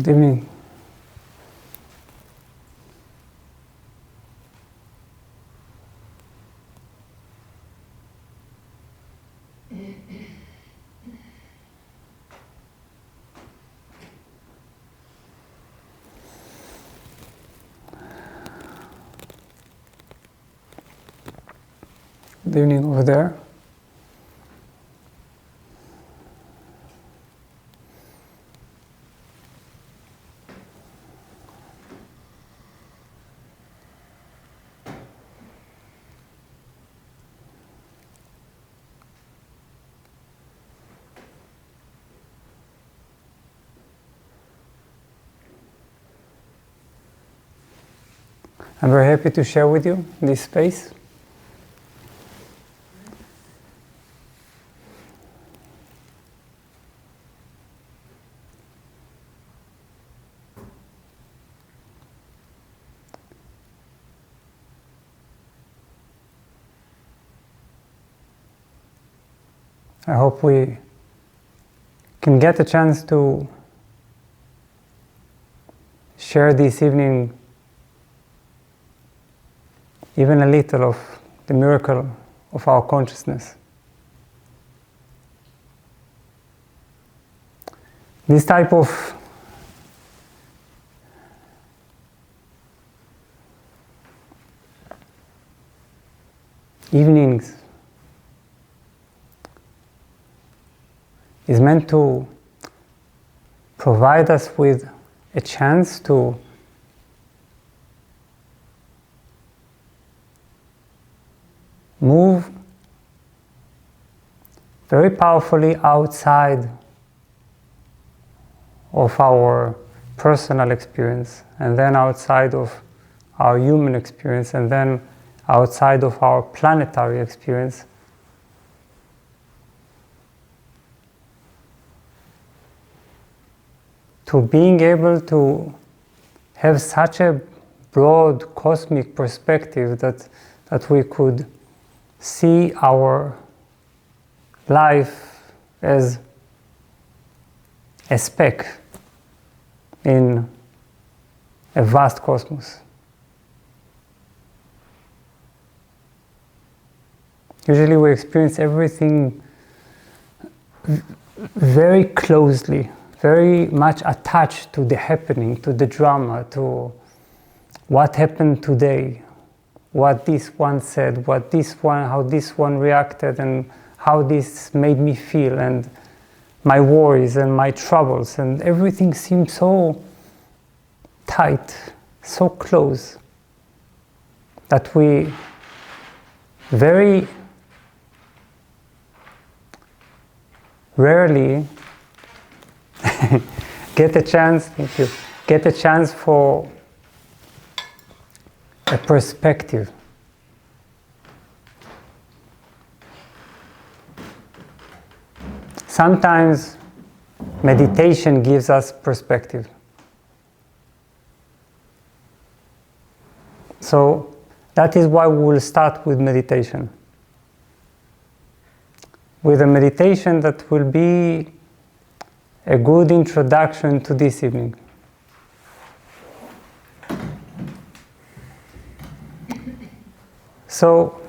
Good evening. Good evening over there. I'm very happy to share with you this space. I hope we can get a chance to share this evening even a little of the miracle of our consciousness. This type of evenings is meant to provide us with a chance to move very powerfully outside of our personal experience, and then outside of our human experience, and then outside of our planetary experience, to being able to have such a broad cosmic perspective that we could see our life as a speck in a vast cosmos. Usually we experience everything very closely, very much attached to the happening, to the drama, to what happened today, what this one said, how this one reacted, and how this made me feel, and my worries and my troubles, and everything seems so tight, so close, that we very rarely get a chance for a perspective. Sometimes meditation gives us perspective. So that is why we will start with meditation. With a meditation that will be a good introduction to this evening. So,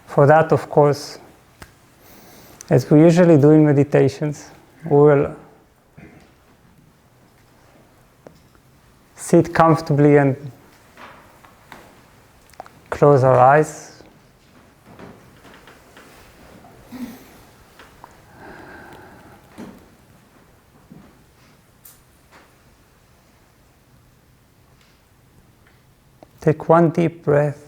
for that, of course, as we usually do in meditations, we will sit comfortably and close our eyes. Take one deep breath.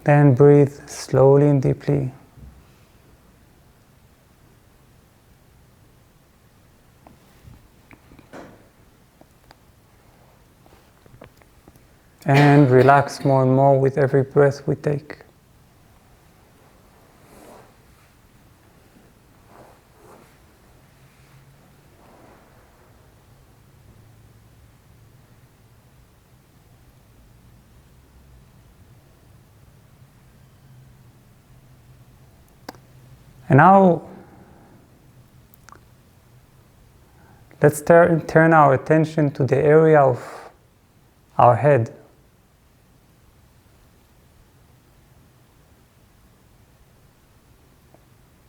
Then breathe slowly and deeply. And relax more and more with every breath we take. And now, let's turn our attention to the area of our head.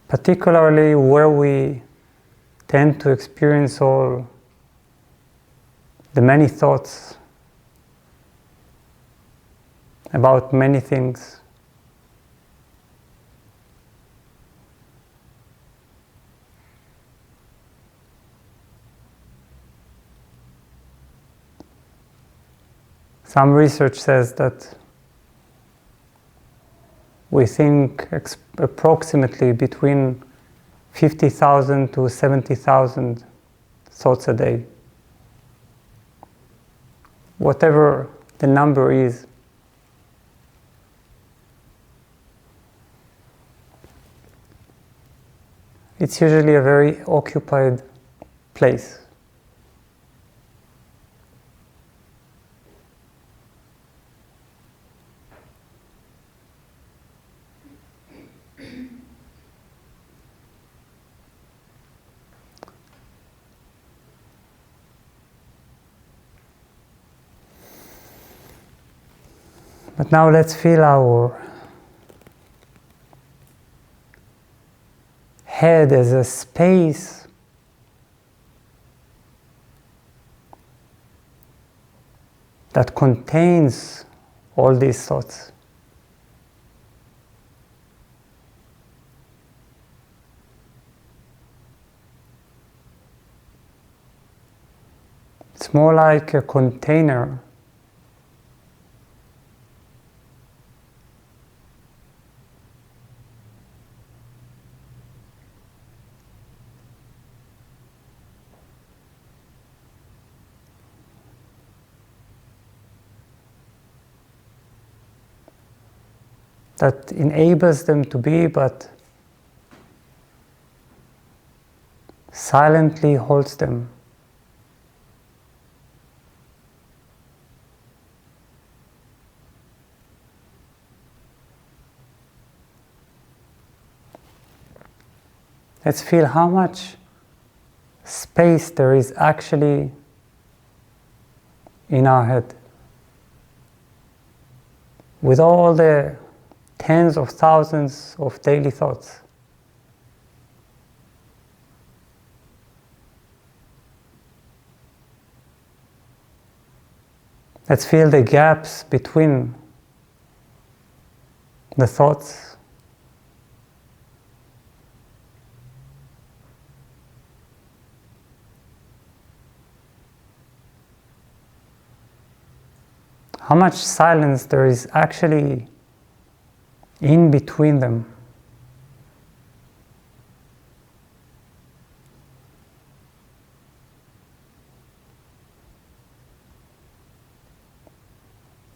Particularly where we tend to experience all the many thoughts about many things. Some research says that we think approximately between 50,000 to 70,000 thoughts a day. Whatever the number is. It's usually a very occupied place. But now let's feel our head as a space that contains all these thoughts. It's more like a container that enables them to be, but silently holds them. Let's feel how much space there is actually in our head. With all the tens of thousands of daily thoughts. Let's feel the gaps between the thoughts. How much silence there is actually in between them.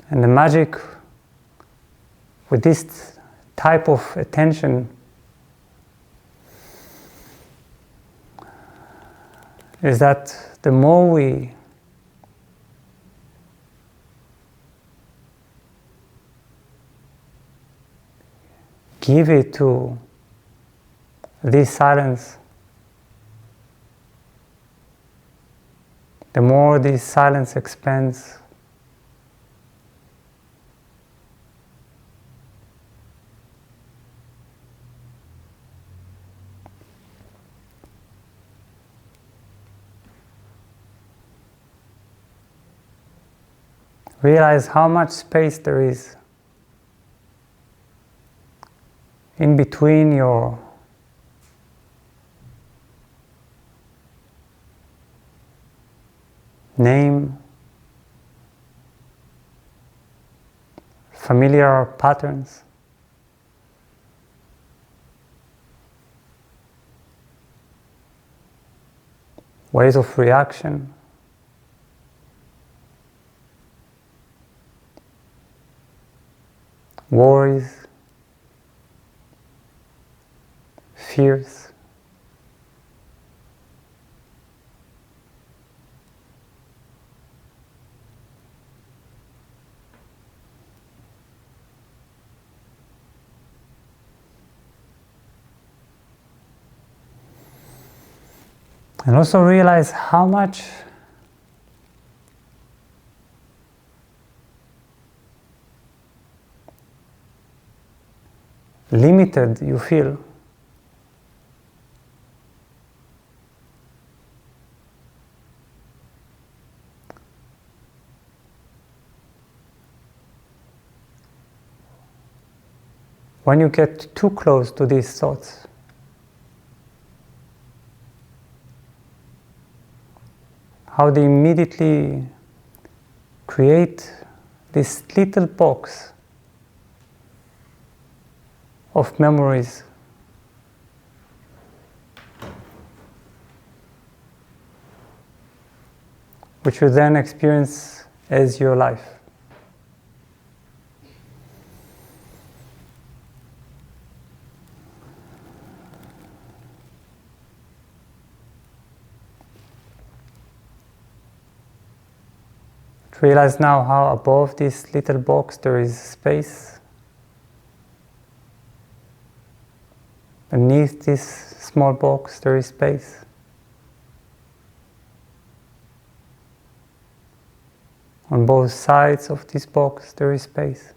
And the magic with this type of attention is that the more we give it to this silence, the more this silence expands. Realize how much space there is in between your name, familiar patterns, ways of reaction, worries, fears. And also realize how much limited you feel. When you get too close to these thoughts. How they immediately create this little box of memories which you then experience as your life. Realize now how above this little box there is space. Beneath this small box there is space. On both sides of this box there is space.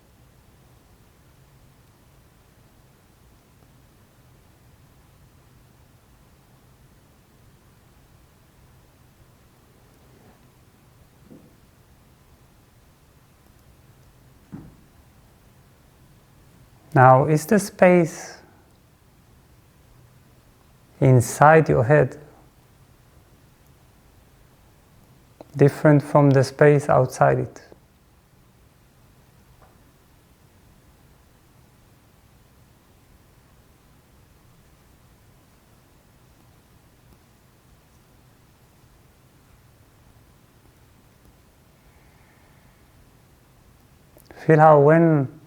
Now, is the space inside your head different from the space outside it? Feel how when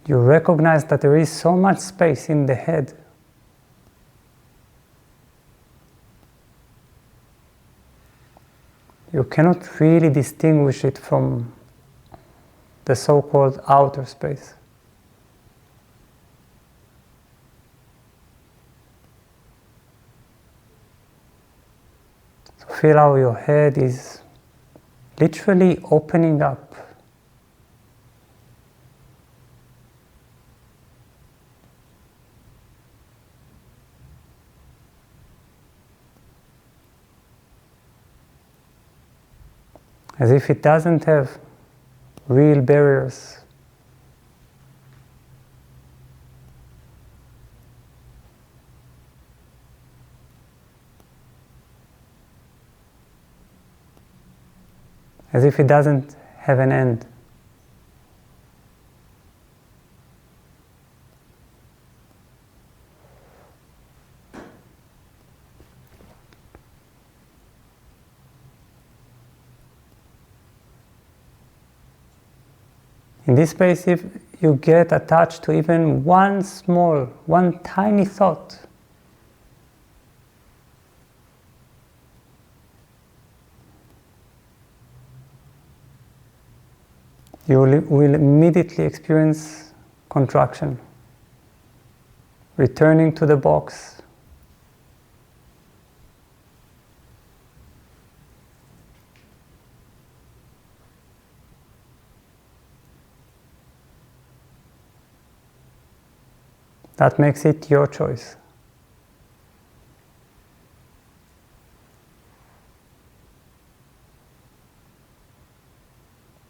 you recognize that there is so much space in the head, you cannot really distinguish it from the so-called outer space. So feel how your head is literally opening up. As if it doesn't have real barriers. As if it doesn't have an end. In this space, if you get attached to even one tiny thought, you will immediately experience contraction, returning to the box. That makes it your choice.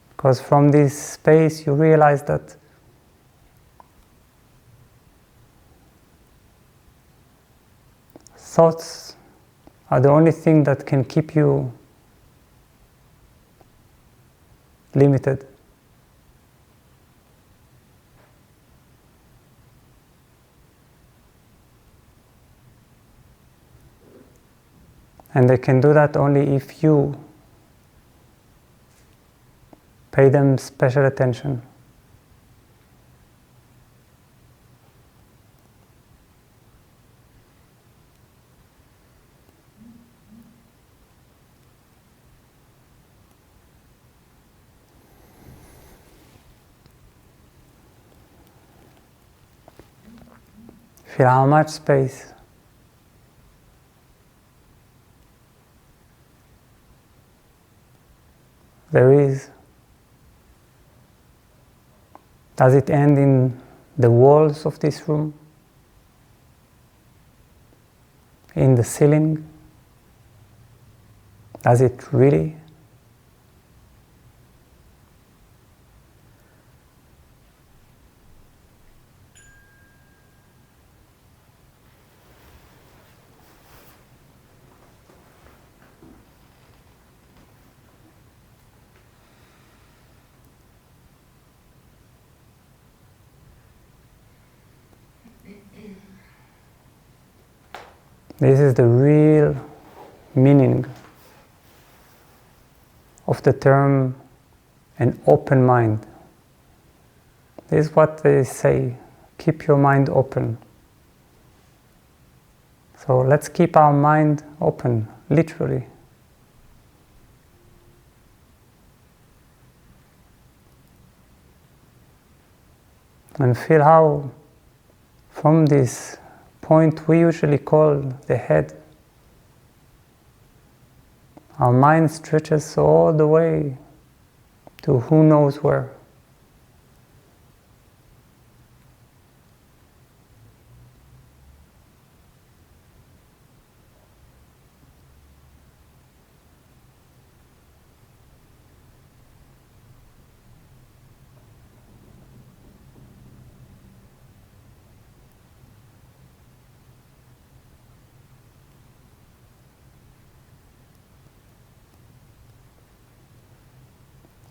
Because from this space you realize that thoughts are the only thing that can keep you limited. And they can do that only if you pay them special attention. Feel how much space there is? Does it end in the walls of this room? In the ceiling? Does it really? This is the real meaning of the term an open mind. This is what they say, keep your mind open. So let's keep our mind open, literally. And feel how from this point we usually call the head, our mind stretches all the way to who knows where.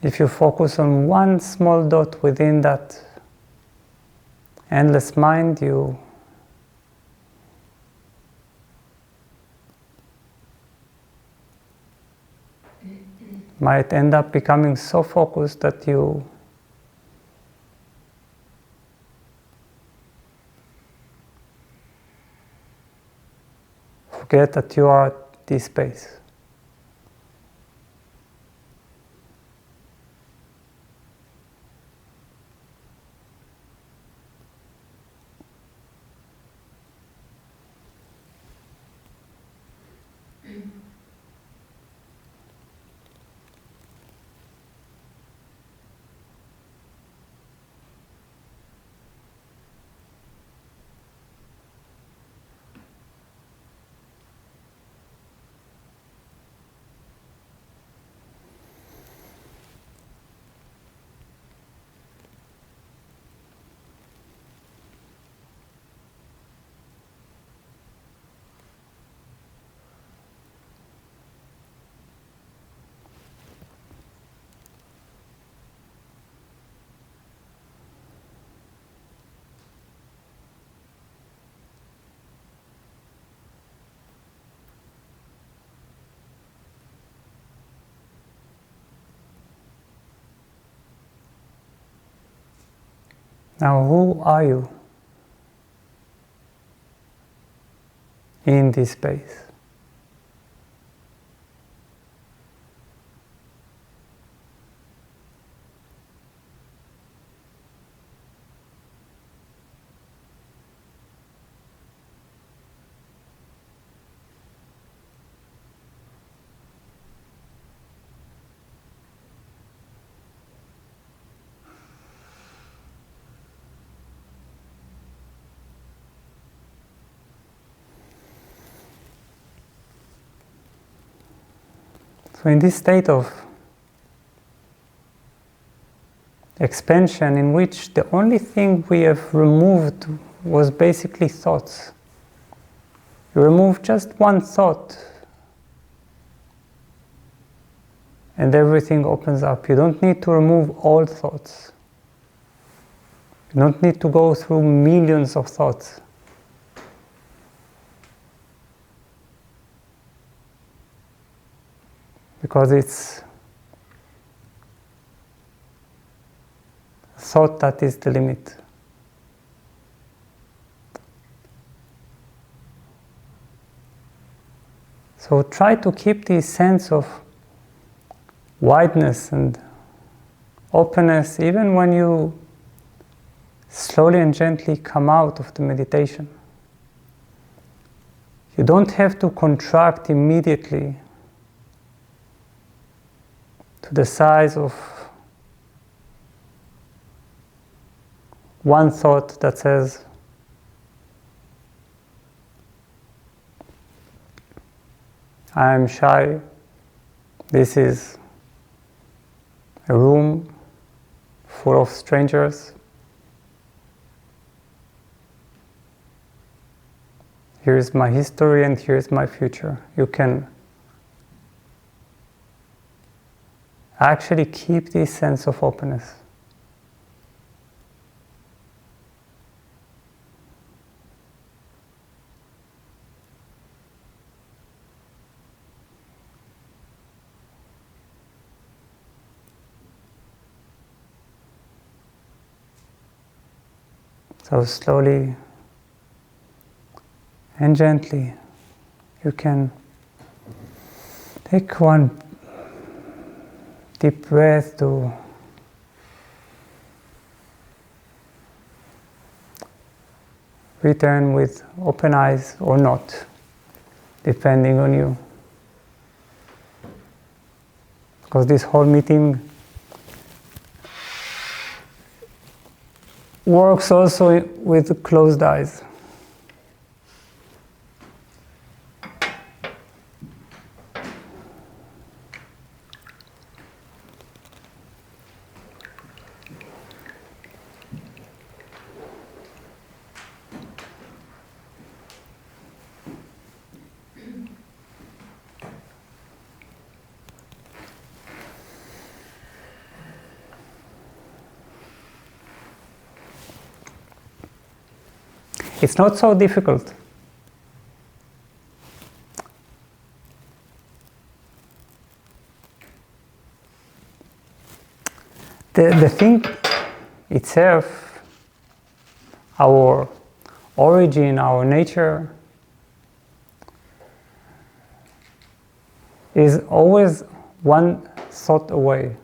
If you focus on one small dot within that endless mind, you might end up becoming so focused that you forget that you are this space. Now, who are you in this space? So in this state of expansion in which the only thing we have removed was basically thoughts. You remove just one thought and everything opens up. You don't need to remove all thoughts. You don't need to go through millions of thoughts. Because it's thought that is the limit. So try to keep this sense of wideness and openness even when you slowly and gently come out of the meditation. You don't have to contract immediately. to the size of one thought that says, I am Shai, this is a room full of strangers. Here's my history and here's my future. You can actually keep this sense of openness. So slowly and gently, you can take one deep breath to return with open eyes or not, depending on you. Because this whole meeting works also with closed eyes. It's not so difficult. The thing itself, our origin, our nature, is always one thought away.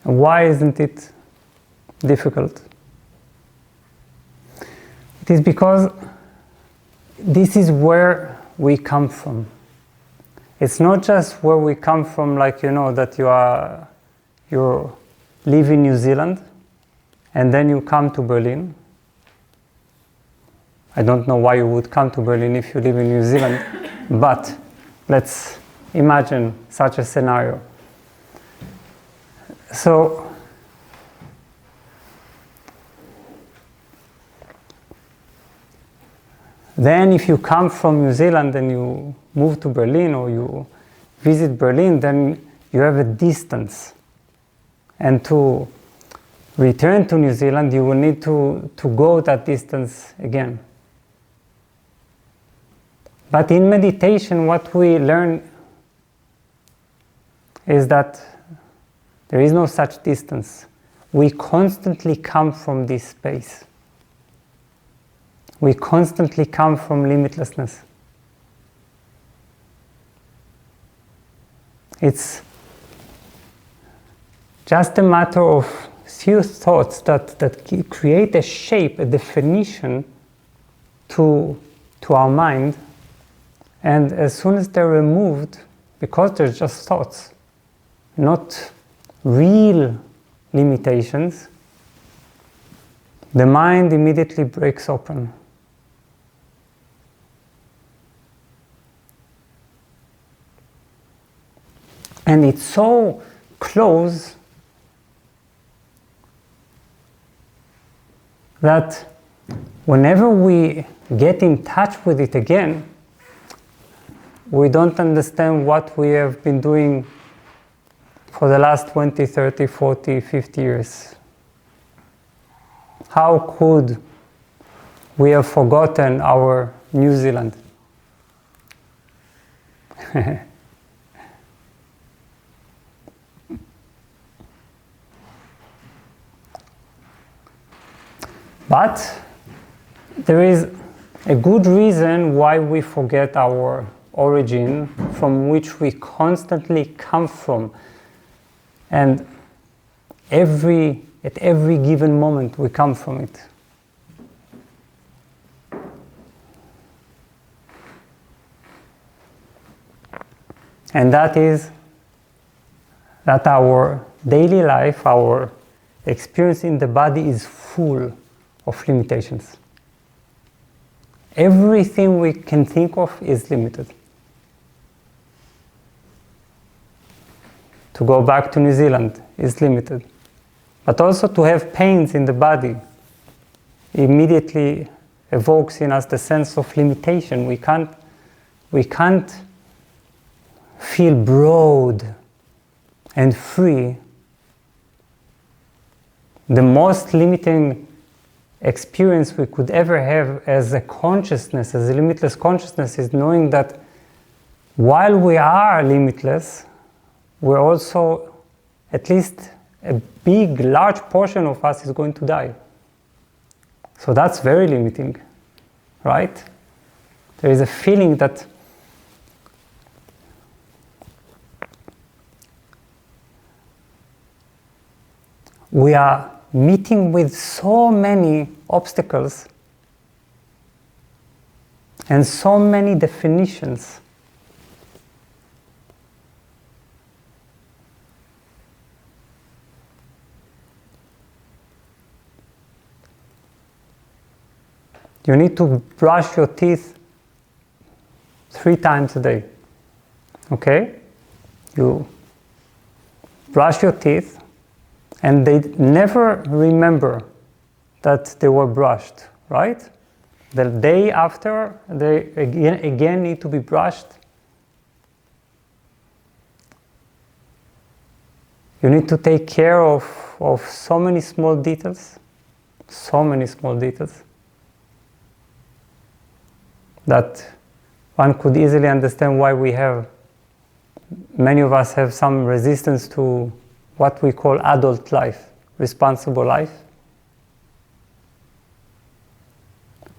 Why isn't it difficult? It is because this is where we come from. It's not just where we come from, like, you know, that you live in New Zealand and then you come to Berlin. I don't know why you would come to Berlin if you live in New Zealand, but let's imagine such a scenario. So, then if you come from New Zealand and you move to Berlin or you visit Berlin, then you have a distance. And to return to New Zealand, you will need to go that distance again. But in meditation, what we learn is that there is no such distance. We constantly come from this space. We constantly come from limitlessness. It's just a matter of few thoughts that create a shape, a definition to our mind, and as soon as they're removed, because they're just thoughts, not real limitations, the mind immediately breaks open. And it's so close that whenever we get in touch with it again, we don't understand what we have been doing for the last 20, 30, 40, 50 years. How could we have forgotten our New Zealand? But there is a good reason why we forget our origin, from which we constantly come from. And at every given moment we come from it. And that is that our daily life, our experience in the body is full of limitations. Everything we can think of is limited. To go back to New Zealand is limited. But also to have pains in the body immediately evokes in us the sense of limitation. We can't feel broad and free. The most limiting experience we could ever have as a consciousness, as a limitless consciousness, is knowing that while we are limitless, we're also, at least a large portion of us is going to die. So that's very limiting, right? There is a feeling that we are meeting with so many obstacles and so many definitions. You need to brush your teeth 3 times a day. Okay? You brush your teeth, and they never remember that they were brushed, right? The day after, they again need to be brushed. You need to take care of so many small details, that one could easily understand why many of us have some resistance to what we call adult life, responsible life.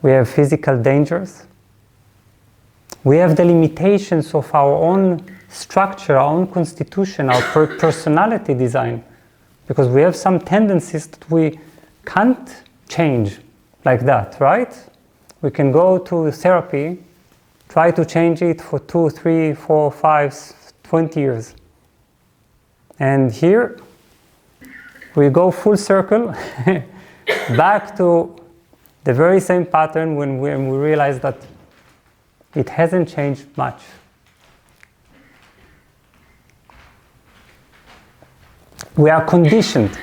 We have physical dangers. We have the limitations of our own structure, our own constitution, our personality design, because we have some tendencies that we can't change like that, right? We can go to therapy, try to change it for 2, 3, 4, 5, 20 years. And here we go full circle back to the very same pattern when we realize that it hasn't changed much. We are conditioned.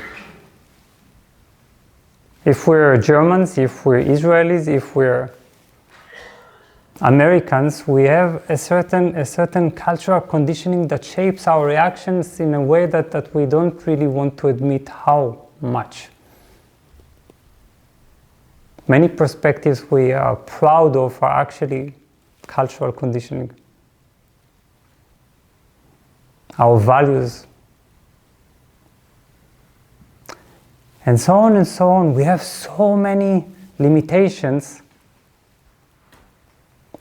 If we're Germans, if we're Israelis, if we're Americans, we have a certain cultural conditioning that shapes our reactions in a way that we don't really want to admit how much. Many perspectives we are proud of are actually cultural conditioning. Our values. And so on and so on. We have so many limitations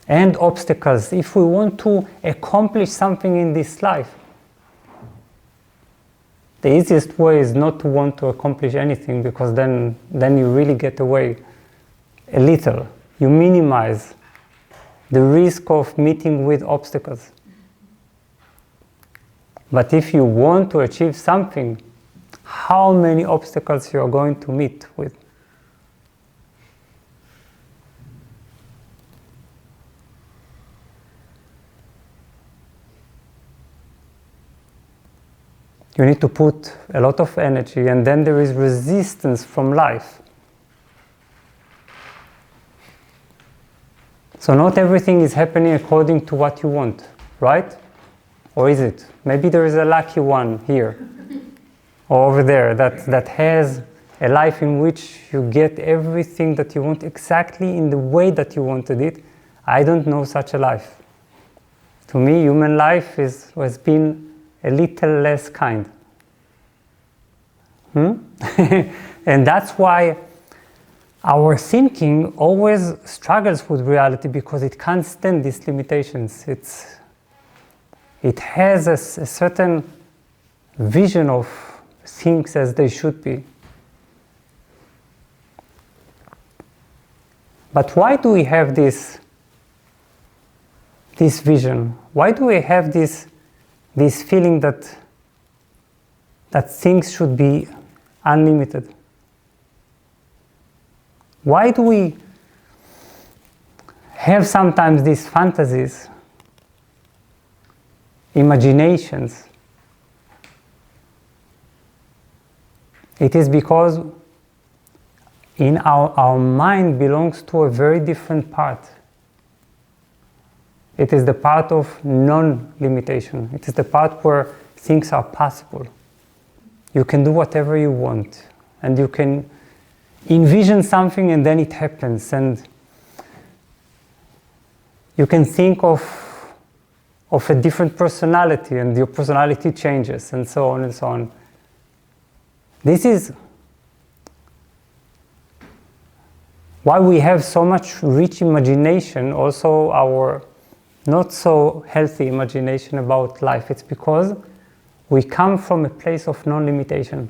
and obstacles if we want to accomplish something in this life. The easiest way is not to want to accomplish anything, because then you really get away a little. You minimize the risk of meeting with obstacles. But if you want to achieve something, how many obstacles you are going to meet with? You need to put a lot of energy, and then there is resistance from life. So not everything is happening according to what you want, right? Or is it? Maybe there is a lucky one here or over there that has a life in which you get everything that you want exactly in the way that you wanted it. I don't know such a life. To me, human life has been a little less kind. And that's why our thinking always struggles with reality, because it can't stand these limitations. It has a certain vision of things as they should be. But why do we have this vision? Why do we have this feeling that things should be unlimited? Why do we have sometimes these fantasies, imaginations? It is because in our mind belongs to a very different part. It is the part of non-limitation. It is the part where things are possible. You can do whatever you want, and you can envision something and then it happens, and you can think of a different personality and your personality changes, and so on and so on. This is why we have so much rich imagination, also our not so healthy imagination about life. It's because we come from a place of non-limitation.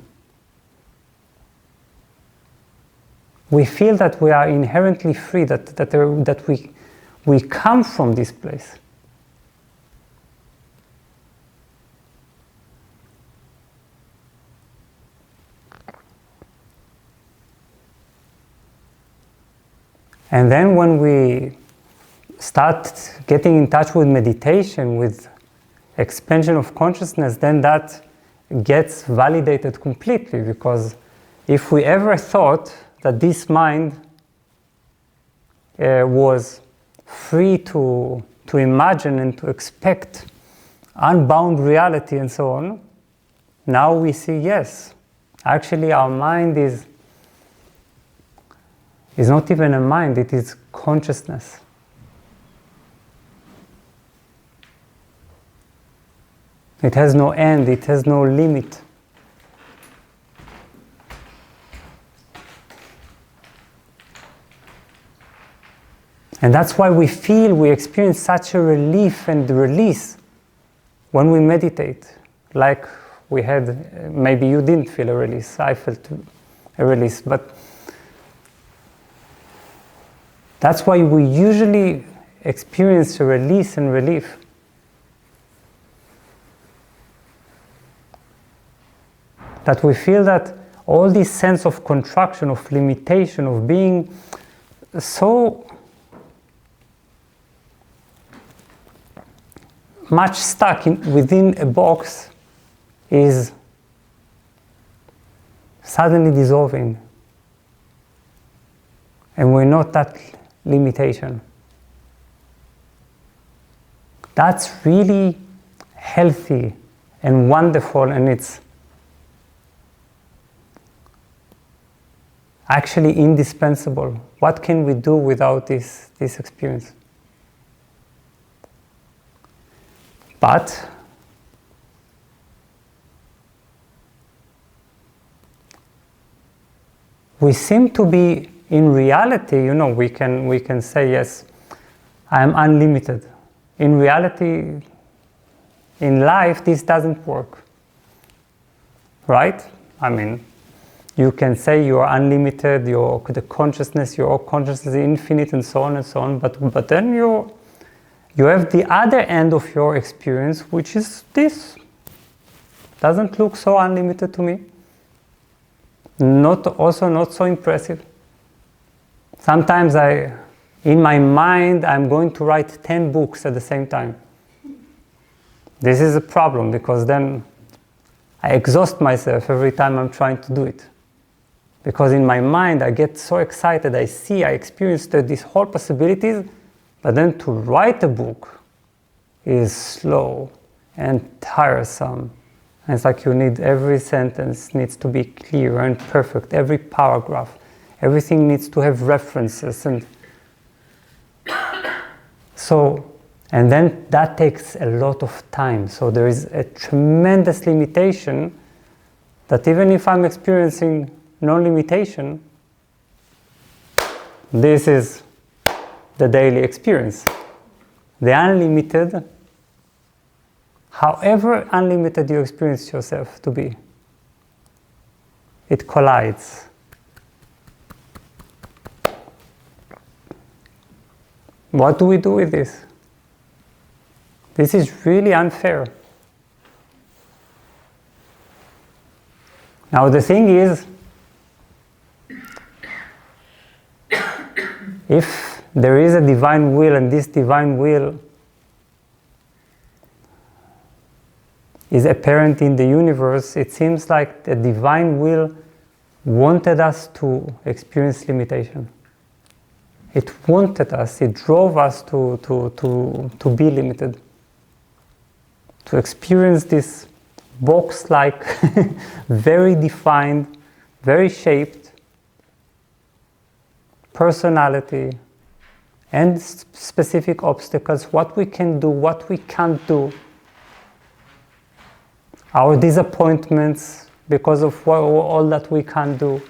We feel that we are inherently free, that we come from this place. And then when we start getting in touch with meditation, with expansion of consciousness, then that gets validated completely, because if we ever thought that this mind was free to imagine and to expect unbound reality and so on, now we see, yes, actually our mind is not even a mind, it is consciousness. It has no end, it has no limit. And that's why we experience such a relief and release when we meditate. Like we had, maybe you didn't feel a release, I felt a release, but that's why we usually experience a release and relief. That we feel that all this sense of contraction, of limitation, of being so much stuck within a box is suddenly dissolving. And we're not that limitation. That's really healthy and wonderful, and it's actually indispensable. What can we do without this experience? But we seem to be, in reality, we can say, yes, I am unlimited. In reality, in life, this doesn't work. Right? I mean, you can say you are unlimited, the consciousness, your consciousness is infinite, and so on, but then you have the other end of your experience, which is this. Doesn't look so unlimited to me. Not so impressive. Sometimes in my mind, I'm going to write 10 books at the same time. This is a problem, because then I exhaust myself every time I'm trying to do it. Because in my mind, I get so excited, I experience these whole possibilities, but then to write a book is slow and tiresome. And it's like you need, every sentence needs to be clear and perfect, every paragraph. Everything needs to have references. And then that takes a lot of time. So there is a tremendous limitation that even if I'm experiencing no limitation, this is the daily experience. The unlimited, however unlimited you experience yourself to be, it collides. What do we do with this? This is really unfair. Now the thing is, if there is a divine will and this divine will is apparent in the universe, it seems like the divine will wanted us to experience limitation. It wanted us, it drove us to be limited, to experience this box-like, very defined, very shaped personality and specific obstacles, what we can do, what we can't do, our disappointments because of all that we can't do,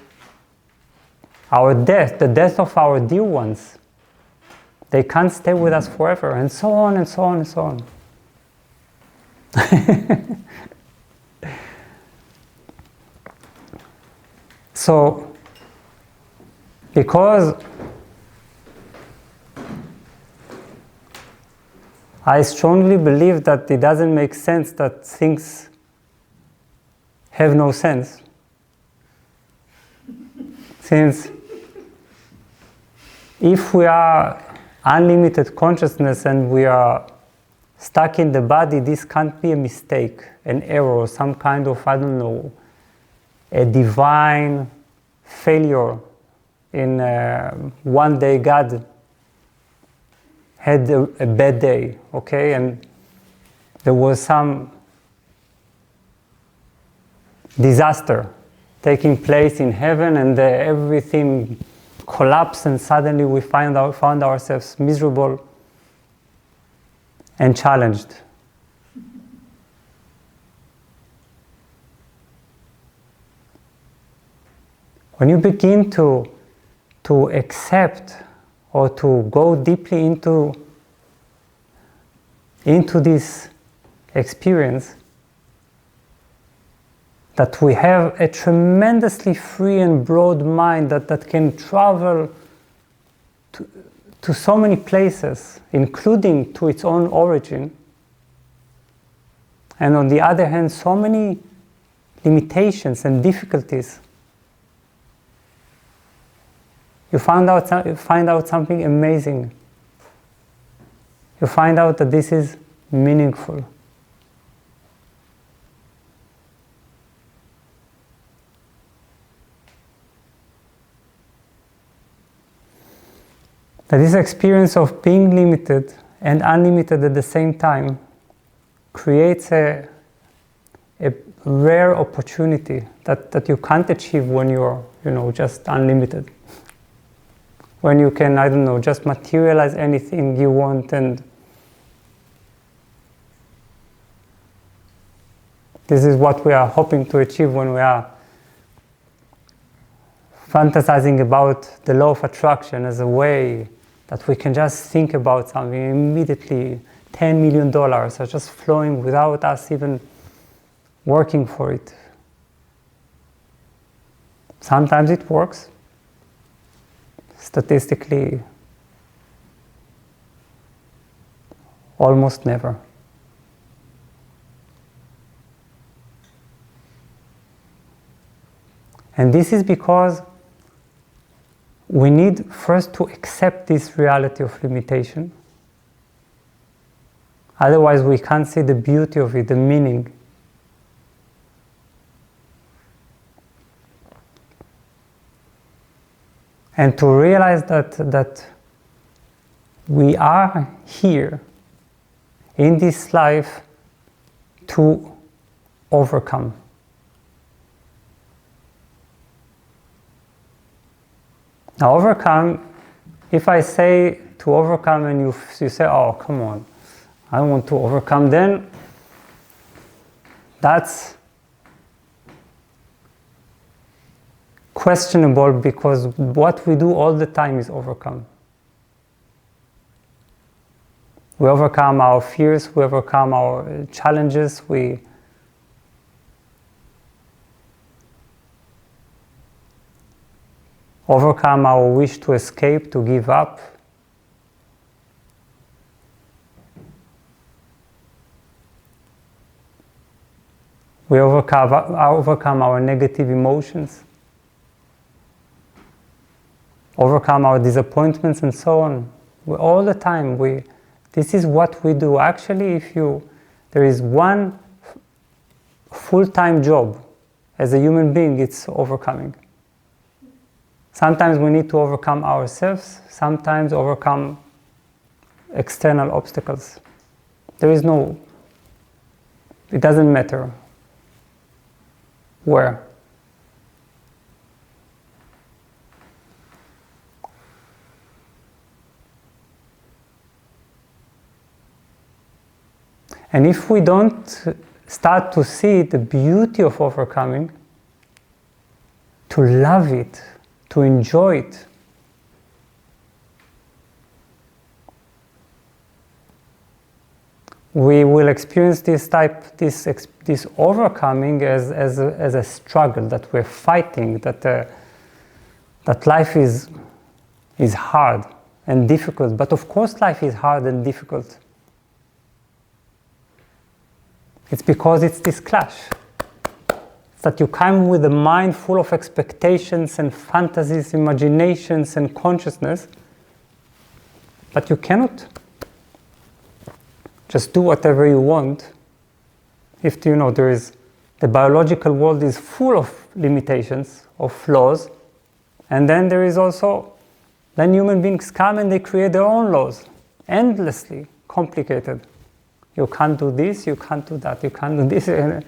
our death, the death of our dear ones. They can't stay with us forever, and so on and so on and so on. So, because I strongly believe that it doesn't make sense that things have no sense, since if we are unlimited consciousness and we are stuck in the body, this can't be a mistake, an error, some kind of, I don't know, a divine failure in one day God had a bad day, okay, and there was some disaster taking place in heaven, and everything collapsed, and suddenly we found ourselves miserable and challenged. When you begin to accept or to go deeply into this experience, that we have a tremendously free and broad mind that can travel to so many places, including to its own origin. And on the other hand, so many limitations and difficulties. You find out something amazing. You find out that this is meaningful. That this experience of being limited and unlimited at the same time creates a rare opportunity that you can't achieve when you're, just unlimited. When you can, I don't know, just materialize anything you want, and this is what we are hoping to achieve when we are fantasizing about the law of attraction as a way that we can just think about something immediately, $10 million are just flowing without us even working for it. Sometimes it works. Statistically, almost never. And this is because we need first to accept this reality of limitation. Otherwise, we can't see the beauty of it, the meaning. And to realize that we are here in this life to overcome. Now, overcome, if I say to overcome and you say, oh, come on, I want to overcome, then that's questionable, because what we do all the time is overcome. We overcome our fears, we overcome our challenges, we overcome our wish to escape, to give up. We overcome our negative emotions, overcome our disappointments, and so on. All the time, this is what we do. Actually, there is one full-time job as a human being, it's overcoming. Sometimes we need to overcome ourselves, sometimes overcome external obstacles. It doesn't matter where. And if we don't start to see the beauty of overcoming, to love it, to enjoy it, we will experience this overcoming as a struggle, that we're fighting, that life is hard and difficult. But of course life is hard and difficult. It's because it's this clash. It's that you come with a mind full of expectations and fantasies, imaginations and consciousness, but you cannot just do whatever you want. If the biological world is full of limitations, of flaws, and then then human beings come and they create their own laws, endlessly complicated. You can't do this, you can't do that, you can't do this.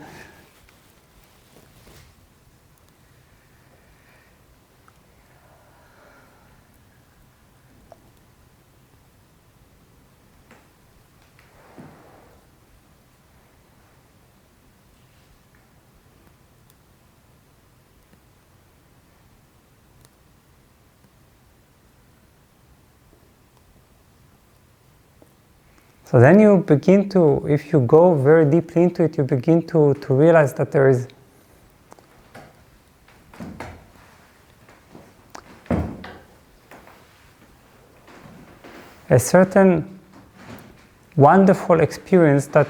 So then you begin to, if you go very deeply into it, you begin to realize that there is a certain wonderful experience that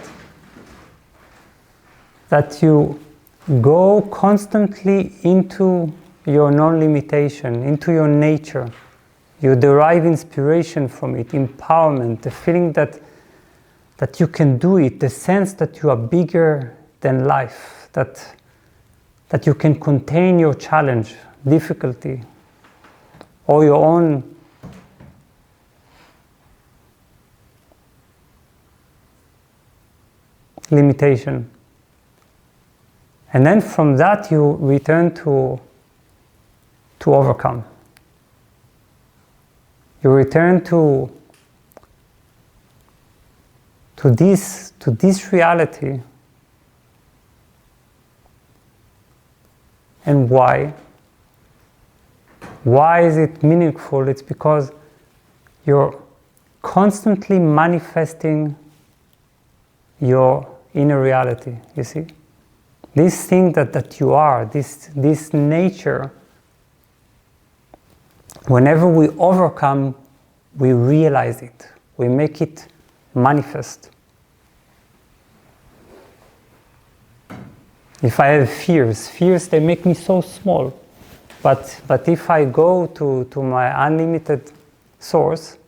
you go constantly into your non-limitation, into your nature. You derive inspiration from it, empowerment, the feeling that you can do it, the sense that you are bigger than life, that you can contain your challenge, difficulty, or your own limitation. And then from that you return to overcome. You return to this reality. And why? Why is it meaningful? It's because you're constantly manifesting your inner reality, you see? This thing that you are, this nature, whenever we overcome, we realize it. We make it manifest. If I have fears, they make me so small. But if I go to my unlimited source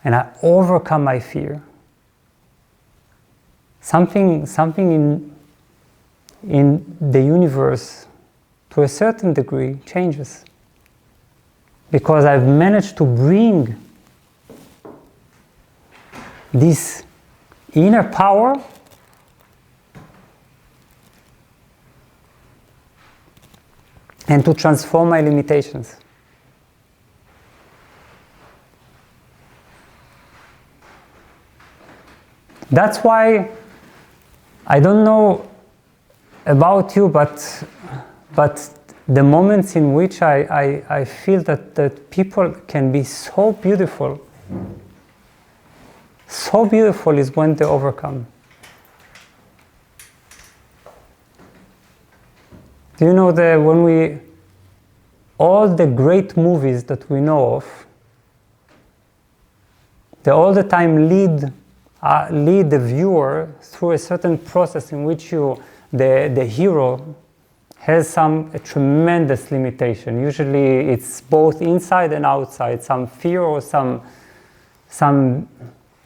and I overcome my fear, something in the universe, to a certain degree, changes. because I've managed to bring this inner power and to transform my limitations. That's why I don't know about you, but the moments in which I feel that people can be so beautiful is when they overcome. Do you know that all the great movies that we know of, they all the time lead the viewer through a certain process in which the hero has a tremendous limitation. Usually it's both inside and outside, some fear or some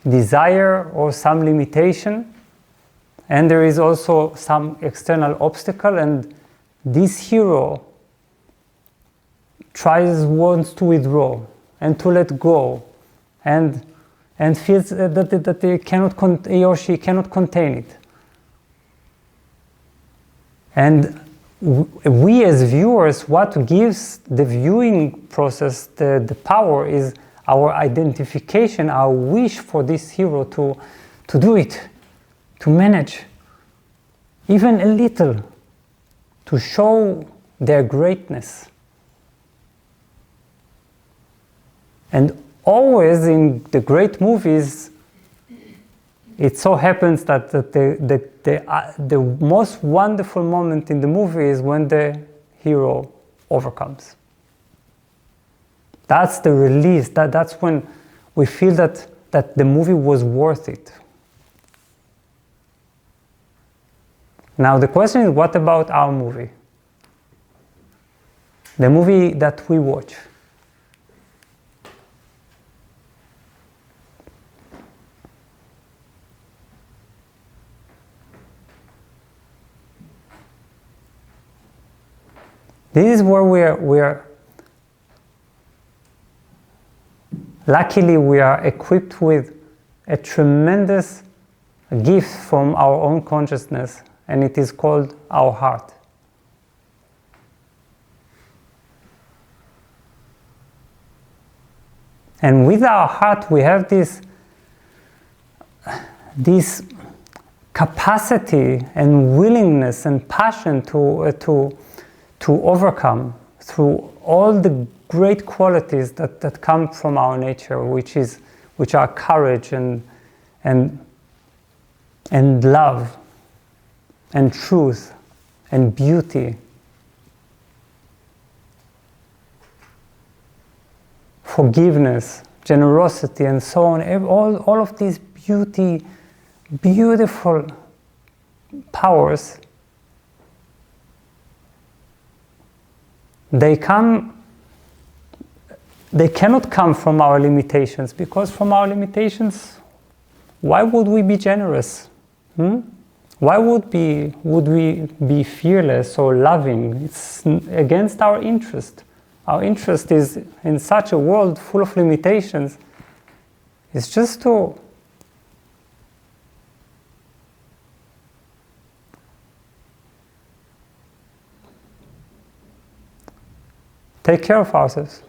desire or some limitation, and there is also some external obstacle, and this hero wants to withdraw and to let go, and feels that he or she cannot contain it. And we as viewers, what gives the viewing process the power is our identification, our wish for this hero to do it, to manage, even a little, to show their greatness. And always in the great movies, it so happens that the most wonderful moment in the movie is when the hero overcomes. That's the release. That's when we feel that the movie was worth it. Now the question is, what about our movie? The movie that we watch. This is where we are. Luckily, we are equipped with a tremendous gift from our own consciousness, and it is called our heart. And with our heart, we have this capacity and willingness and passion to overcome through all the great qualities that come from our nature, which are courage and love and truth and beauty, forgiveness, generosity, and so on. All of these beautiful powers, they cannot come from our limitations, because from our limitations, why would we be generous? Why would we be fearless or loving? It's against our interest. Our interest is in such a world full of limitations. It's just to take care of ourselves.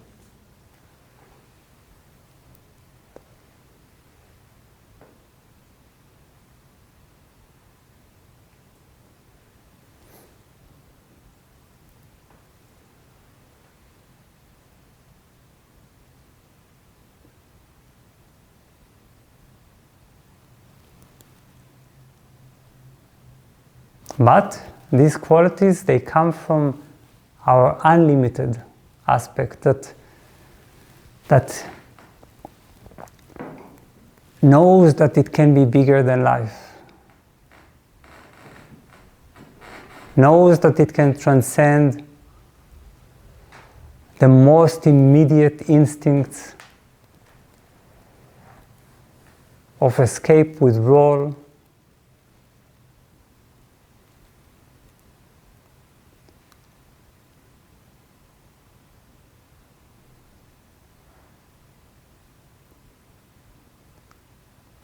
But these qualities, they come from our unlimited aspect that knows that it can be bigger than life, knows that it can transcend the most immediate instincts of escape, withdrawal,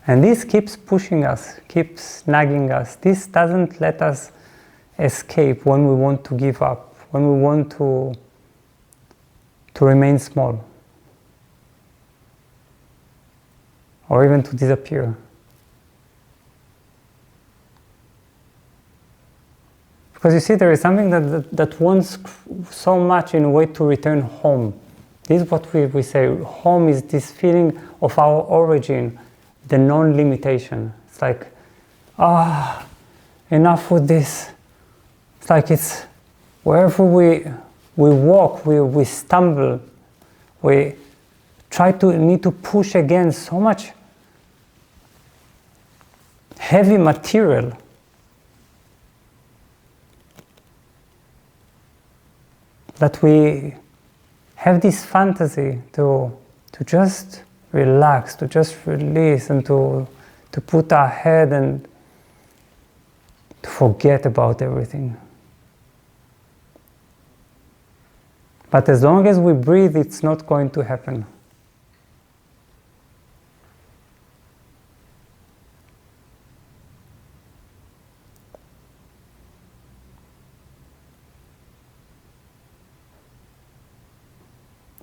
And this keeps pushing us, keeps nagging us. This doesn't let us escape when we want to give up, when we want to remain small, or even to disappear. Because you see, there is something that wants so much in a way to return home. This is what we say. Home is this feeling of our origin, the non-limitation. It's like, enough with this. It's like it's wherever we walk, we stumble, we need to push against so much heavy material. That we have this fantasy to just relax, to just release, and to put our head and to forget about everything. But as long as we breathe, it's not going to happen.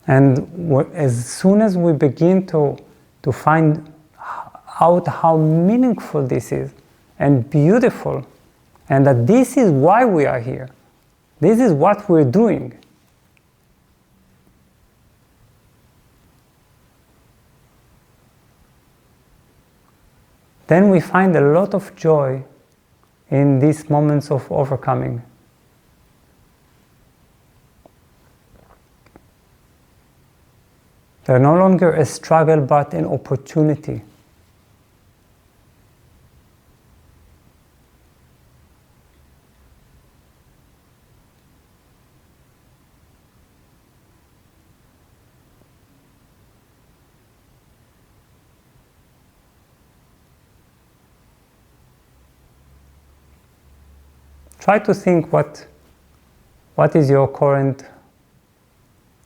And as soon as we begin to find out how meaningful this is and beautiful, and that this is why we are here, this is what we're doing, then we find a lot of joy in these moments of overcoming. They're no longer a struggle, but an opportunity. Try to think what is your current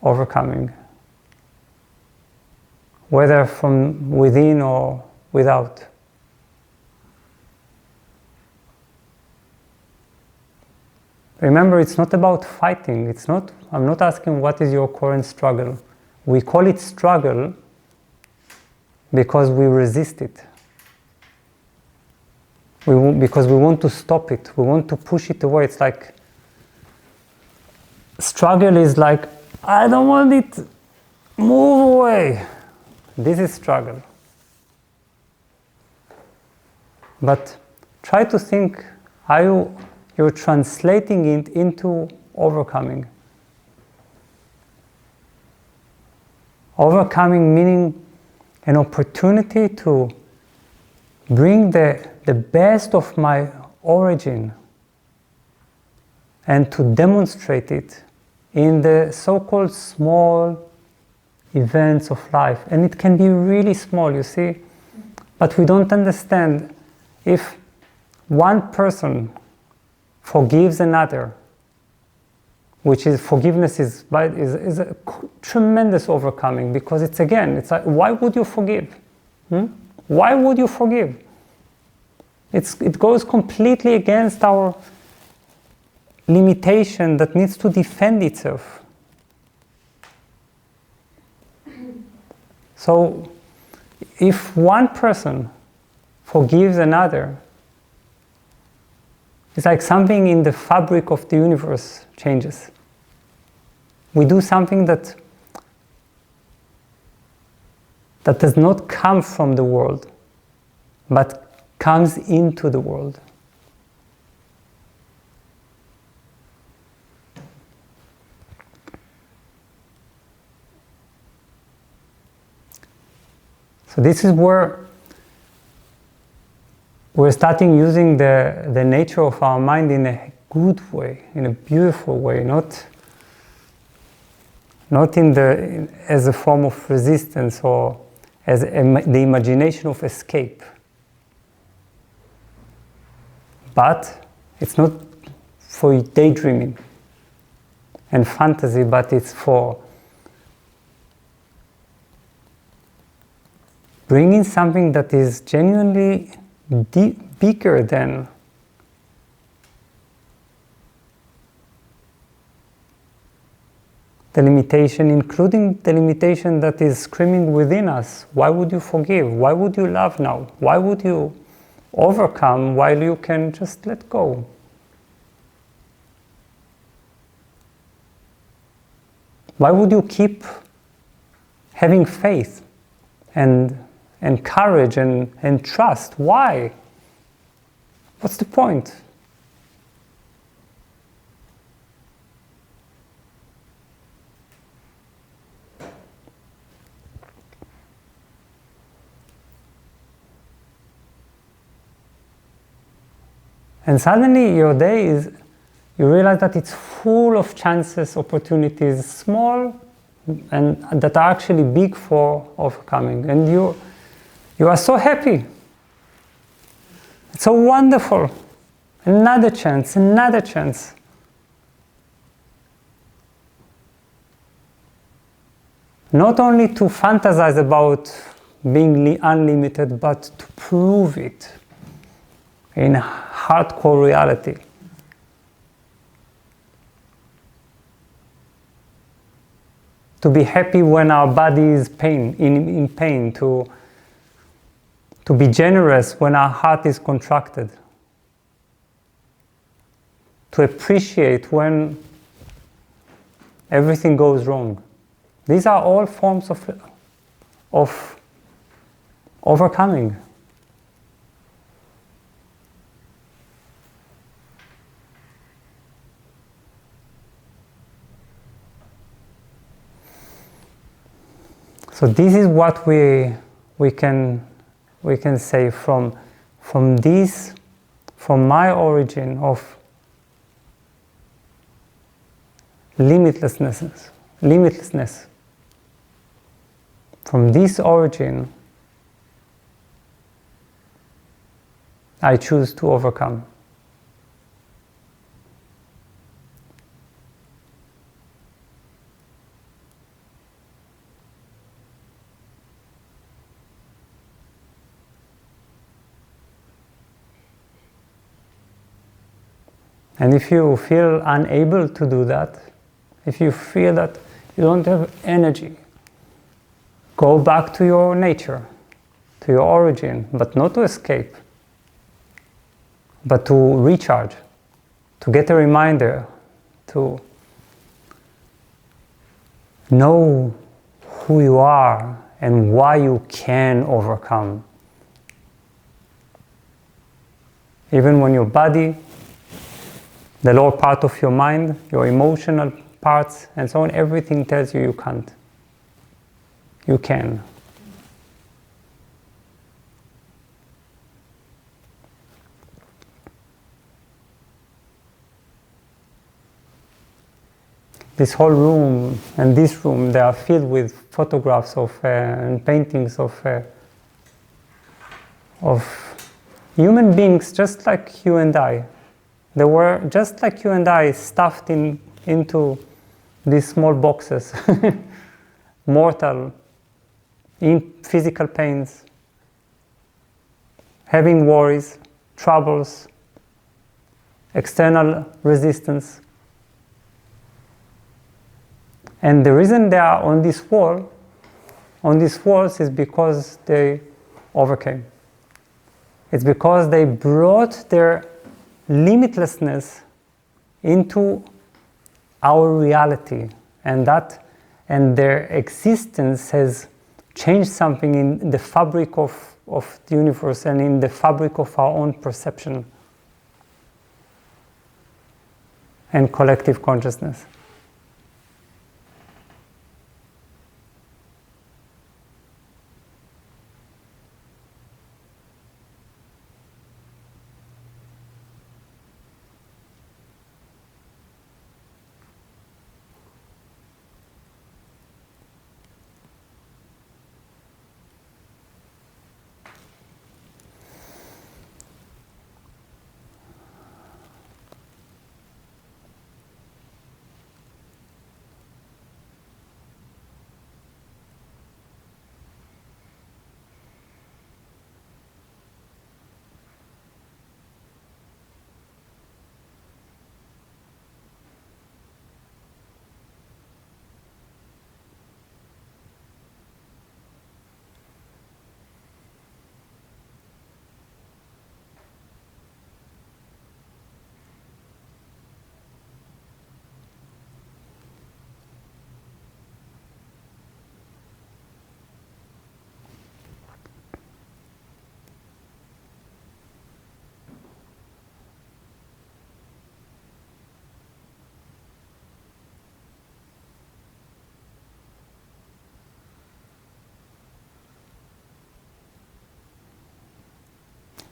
overcoming, whether from within or without. Remember, it's not about fighting. I'm not asking what is your current struggle. We call it struggle because we resist it. Because we want to stop it. We want to push it away. It's like, struggle is like, I don't want it, move away. This is struggle. But try to think how you're translating it into overcoming. Overcoming meaning an opportunity to bring the best of my origin and to demonstrate it in the so-called small events of life. And it can be really small, you see. But we don't understand, if one person forgives another, which is forgiveness is a tremendous overcoming, because it's like, why would you forgive? Why would you forgive? It goes completely against our limitation that needs to defend itself. So, if one person forgives another, it's like something in the fabric of the universe changes. We do something that does not come from the world, but comes into the world. So this is where we're starting using the nature of our mind in a good way, in a beautiful way, not as a form of resistance or as the imagination of escape. But it's not for daydreaming and fantasy, but it's for bring in something that is genuinely bigger than the limitation, including the limitation that is screaming within us. Why would you forgive? Why would you love now? Why would you overcome while you can just let go? Why would you keep having faith and courage and trust? Why? What's the point? And suddenly your day is, you realize that it's full of chances, opportunities, small and that are actually big for overcoming. And you are so happy. It's so wonderful. Another chance, another chance. Not only to fantasize about being unlimited, but to prove it in hardcore reality. To be happy when our body is in pain, to be generous when our heart is contracted, to appreciate when everything goes wrong. These are all forms of overcoming. So this is what we can say from my origin of limitlessness. From this origin, I choose to overcome. And if you feel unable to do that, if you feel that you don't have energy, go back to your nature, to your origin, but not to escape, but to recharge, to get a reminder, to know who you are and why you can overcome. Even when your body, the lower part of your mind, your emotional parts, and so on, everything tells you you can't. You can. This whole room and this room, they are filled with photographs of and paintings of human beings just like you and I. They were just like you and I, stuffed into these small boxes, mortal, in physical pains, having worries, troubles, external resistance. And the reason they are on these walls is because they overcame. It's because they brought their limitlessness into our reality, and their existence has changed something in the fabric of the universe and in the fabric of our own perception and collective consciousness.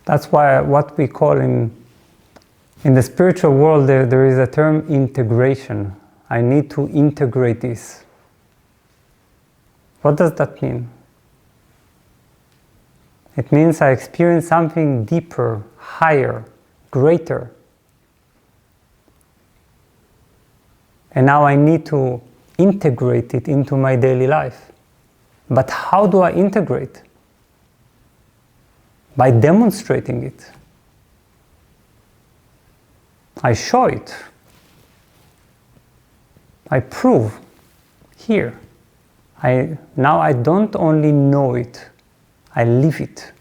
That's why what we call in the spiritual world, there is a term integration. I need to integrate this. What does that mean? It means I experience something deeper, higher, greater. And now I need to integrate it into my daily life. But how do I integrate? By demonstrating it. I show it. I prove here. Now I don't only know it, I live it.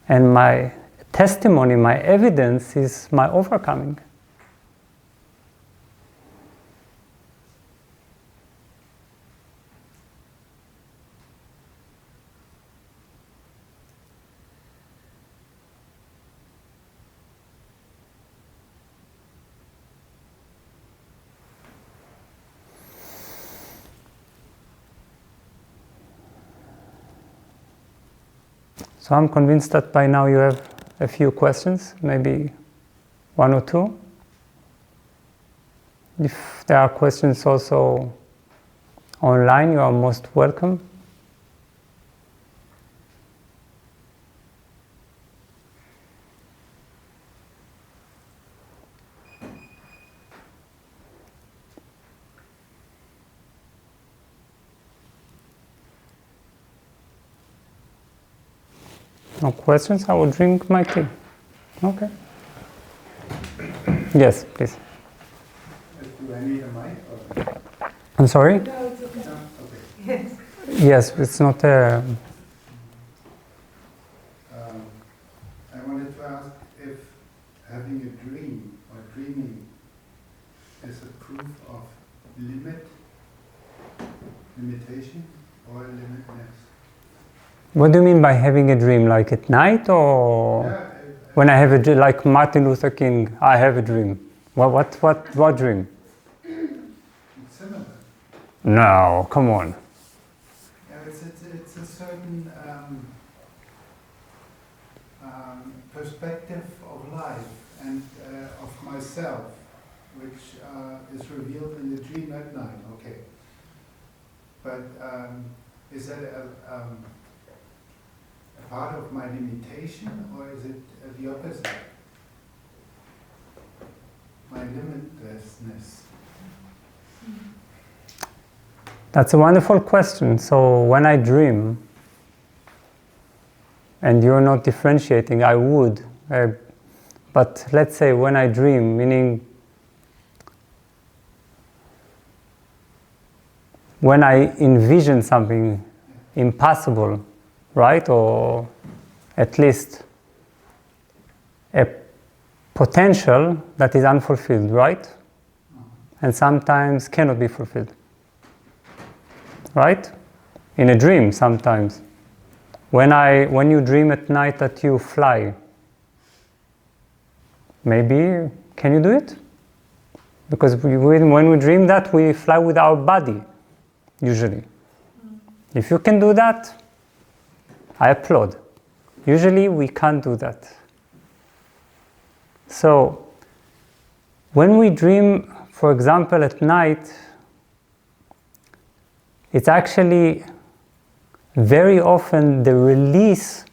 And my testimony, my evidence is my overcoming. So I'm convinced that by now you have a few questions, maybe one or two. If there are questions also online, you are most welcome. No questions? I will drink my tea. Okay. Yes, please. Do I need a mic? Or? I'm sorry? No, it's okay. No? Okay. Yes. Yes, it's not a... I wanted to ask if having a dream or dreaming is a proof of limitation or limitless. What do you mean by having a dream? Like at night or when I have a dream, like Martin Luther King, I have a dream. What dream? It's similar. No, come on. Yeah, it's a certain perspective of life and of myself, which is revealed in the dream at night. Okay, but is that a part of my limitation, or is it the opposite? My limitlessness. That's a wonderful question. So when I dream, and you're not differentiating, I would. But let's say when I dream, meaning when I envision something impossible, right? Or at least a potential that is unfulfilled, right? And sometimes cannot be fulfilled, right? In a dream sometimes. When you dream at night that you fly, maybe, can you do it? Because when we dream that, we fly with our body, usually. If you can do that, I applaud. Usually we can't do that. So, when we dream, for example, at night, it's actually very often the release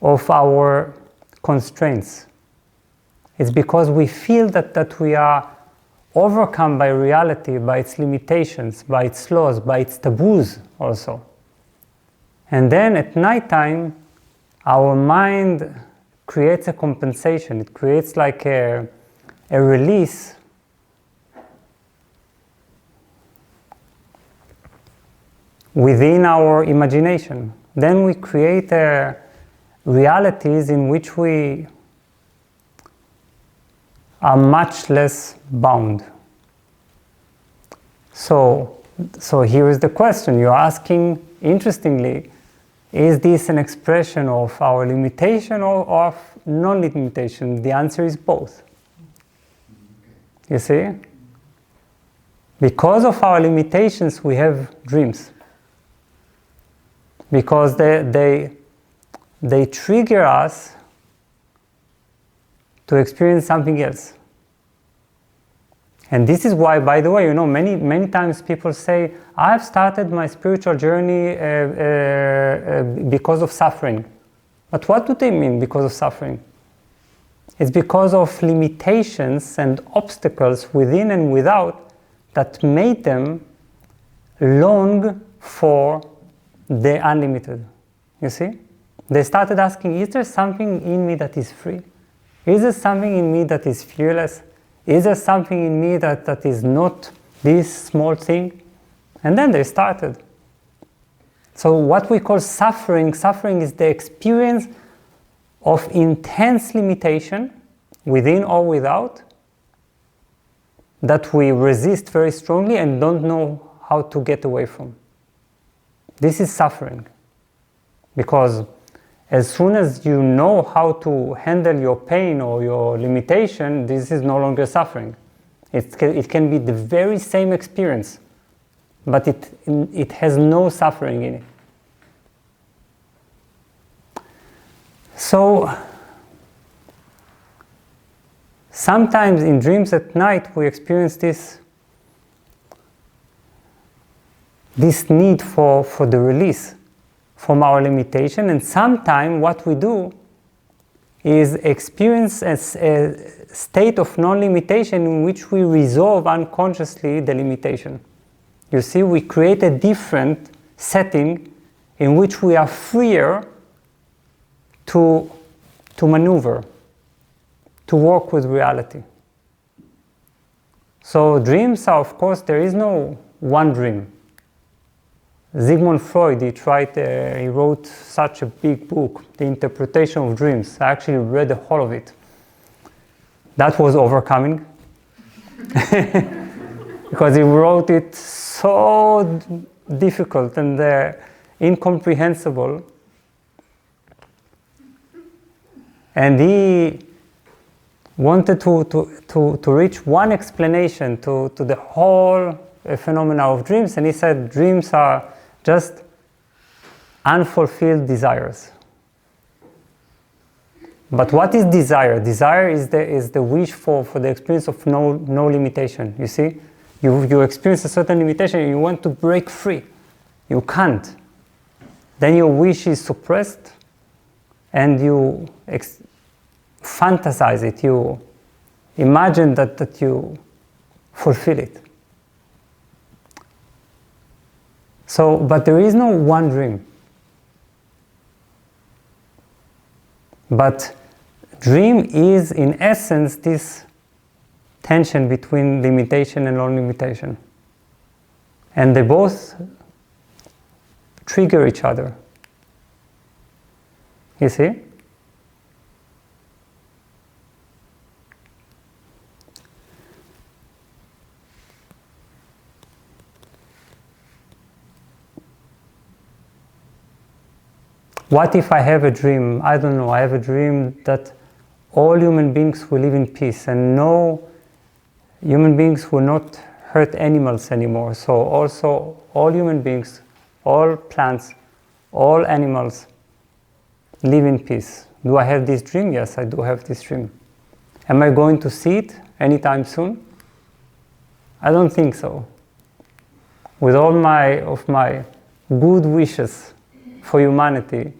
of our constraints. It's because we feel that we are overcome by reality, by its limitations, by its laws, by its taboos also. And then at nighttime, our mind creates a compensation. It creates like a release within our imagination. Then we create realities in which we are much less bound. So here is the question you're asking, interestingly, is this an expression of our limitation or of non-limitation? The answer is both. You see? Because of our limitations, we have dreams. Because they they trigger us to experience something else. And this is why, by the way, many times people say, I've started my spiritual journey because of suffering. But what do they mean because of suffering? It's because of limitations and obstacles within and without that made them long for the unlimited. You see? They started asking, is there something in me that is free? Is there something in me that is fearless? Is there something in me that is not this small thing? And then they started. So what we call suffering is the experience of intense limitation, within or without, that we resist very strongly and don't know how to get away from. This is suffering. Because as soon as you know how to handle your pain or your limitation, this is no longer suffering. It can be the very same experience, but it has no suffering in it. So, sometimes in dreams at night we experience this need for the release from our limitation, and sometimes what we do is experience a state of non-limitation in which we resolve unconsciously the limitation. You see, we create a different setting in which we are freer to maneuver, to work with reality. So dreams are, of course, there is no one dream. Sigmund Freud, he wrote such a big book, The Interpretation of Dreams. I actually read the whole of it. That was overcoming. Because he wrote it so difficult and incomprehensible. And he wanted to reach one explanation to the whole phenomena of dreams, and he said dreams are just unfulfilled desires. But what is desire? Desire is the wish for the experience of no limitation. You see, you experience a certain limitation and you want to break free. You can't. Then your wish is suppressed, and you fantasize it. You imagine that you fulfill it. So, but there is no one dream. But dream is, in essence, this tension between limitation and non-limitation. And they both trigger each other. You see? What if I have a dream? I don't know. I have a dream that all human beings will live in peace and no human beings will not hurt animals anymore. So also all human beings, all plants, all animals live in peace. Do I have this dream? Yes, I do have this dream. Am I going to see it anytime soon? I don't think so. With all my good wishes for humanity,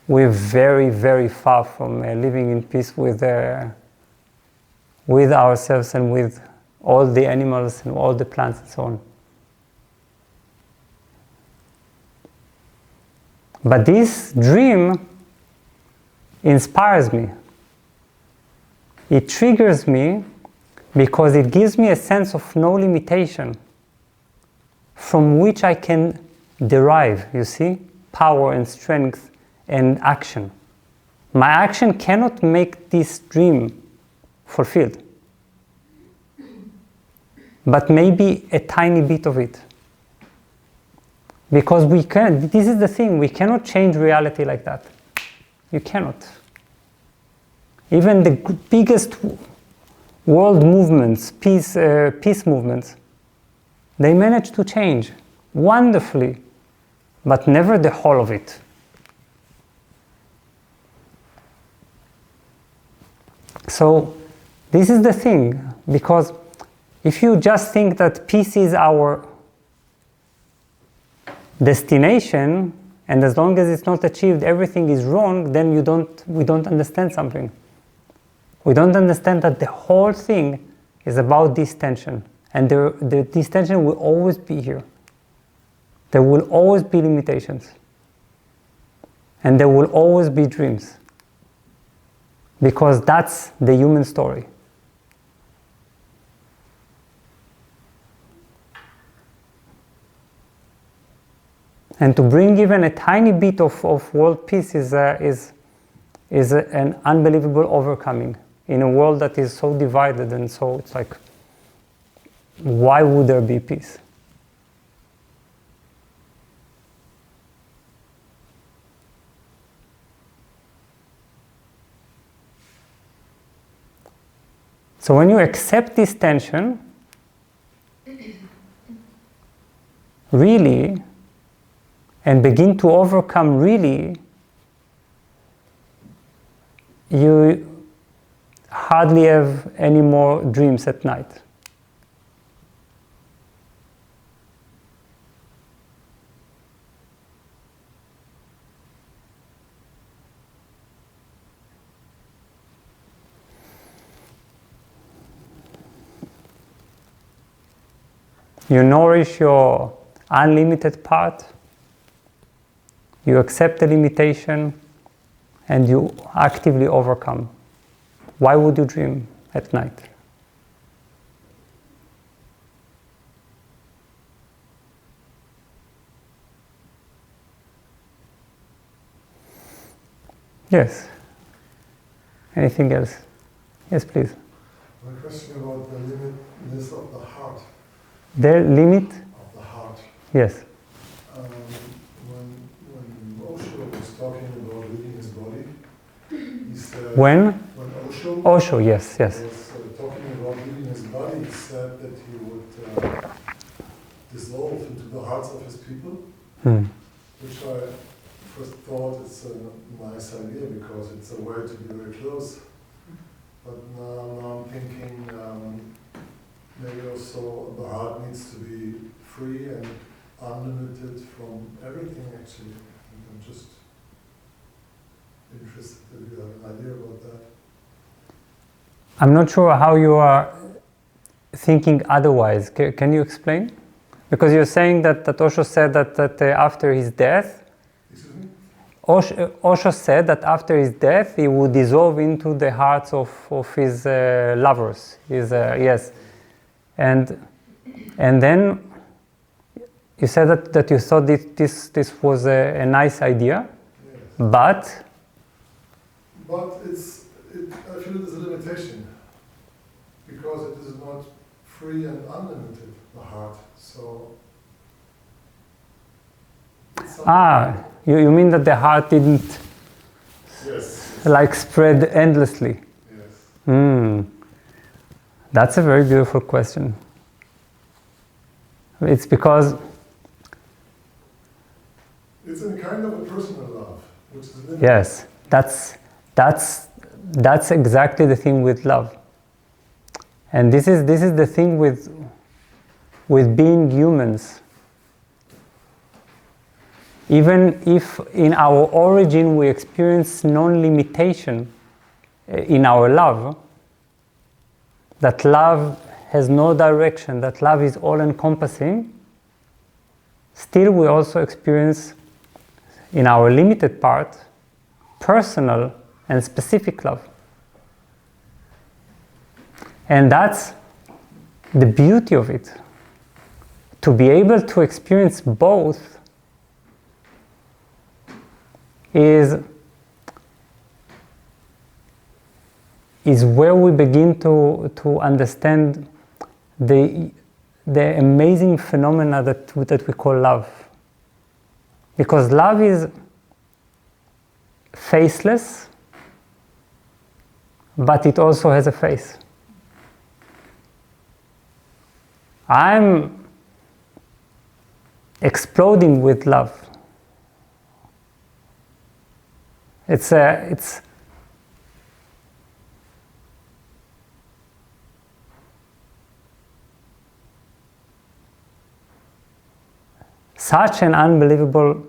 we're very, very far from living in peace with ourselves and with all the animals and all the plants and so on. But this dream inspires me. It triggers me because it gives me a sense of no limitation from which I can derive, you see, power and strength and action. My action cannot make this dream fulfilled, but maybe a tiny bit of it. Because this is the thing, we cannot change reality like that. You cannot. Even the biggest world movements, peace movements, they manage to change wonderfully, but never the whole of it. So this is the thing, because if you just think that peace is our destination, and as long as it's not achieved, everything is wrong, then we don't understand something. We don't understand that the whole thing is about this tension. And this tension will always be here. There will always be limitations. And there will always be dreams. Because that's the human story. And to bring even a tiny bit of world peace is an unbelievable overcoming in a world that is so divided, and so it's like, why would there be peace? So when you accept this tension, really, and begin to overcome really, you hardly have any more dreams at night. You nourish your unlimited part, you accept the limitation, and you actively overcome. Why would you dream at night? Yes. Anything else? Yes, please. My question about the limitness of the heart. The limit? Of the heart. Yes. When Osho was talking about leaving his body, he said... When Osho... Osho, yes. was talking about leaving his body, he said that he would dissolve into the hearts of his people, which I first thought it's a nice idea because it's a way to be very close. But now I'm thinking maybe also the heart needs to be free and unlimited from everything, actually. And I'm just interested if you have an idea about that. I'm not sure how you are thinking otherwise. Can you explain? Because you're saying that Osho said that after his death, Osho said that after his death he would dissolve into the hearts of his lovers. Yes, and then you said that you thought this was a nice idea, yes. but I feel it is a limitation because it is not free and unlimited, the heart. So you mean that the heart didn't like spread endlessly? Yes. That's a very beautiful question. It's because it's a kind of a personal love, which is limited. Yes, that's exactly the thing with love. And this is the thing with being humans. Even if in our origin we experience non-limitation in our love, that love has no direction, that love is all-encompassing, still we also experience in our limited part personal and specific love. And that's the beauty of it. To be able to experience both is where we begin to understand the amazing phenomena that we call love. Because love is faceless, but it also has a face. I'm exploding with love. such an unbelievable,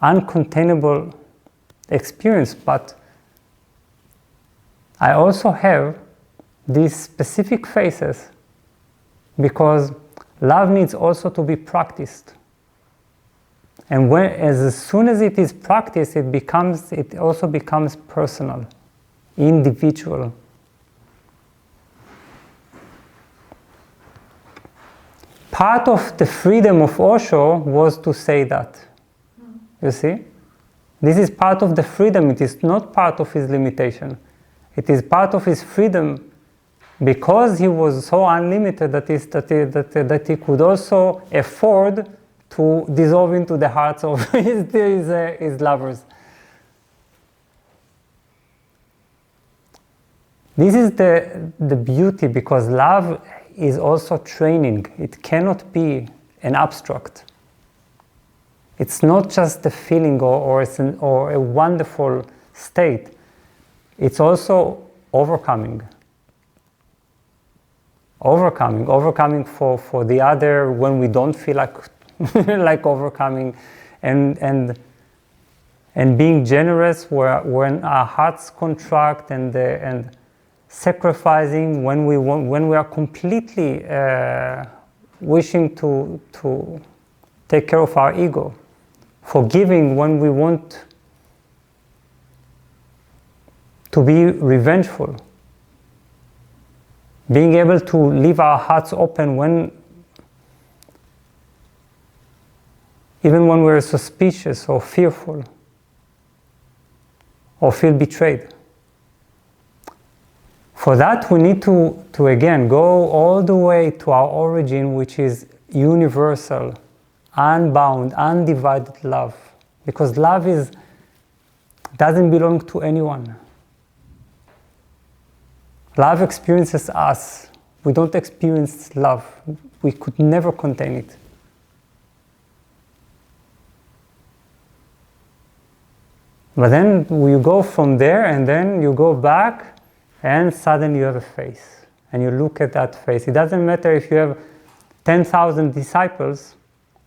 uncontainable experience. But I also have these specific phases because love needs also to be practiced. And as soon as it is practiced, it also becomes personal, individual. Part of the freedom of Osho was to say that. You see? This is part of the freedom. It is not part of his limitation. It is part of his freedom because he was so unlimited that he could also afford to dissolve into the hearts of his lovers. This is the beauty, because love is also training. It cannot be an abstract. It's not just a feeling or a wonderful state. It's also overcoming. Overcoming for the other when we don't feel like like overcoming, and being generous when our hearts contract, and sacrificing when we are completely wishing to take care of our ego, forgiving when we want to be revengeful, being able to leave our hearts open even when we're suspicious or fearful or feel betrayed. For that, we need to again go all the way to our origin, which is universal, unbound, undivided love. Because love doesn't belong to anyone. Love experiences us. We don't experience love. We could never contain it. But then you go from there, and then you go back, and suddenly you have a face. And you look at that face. It doesn't matter if you have 10,000 disciples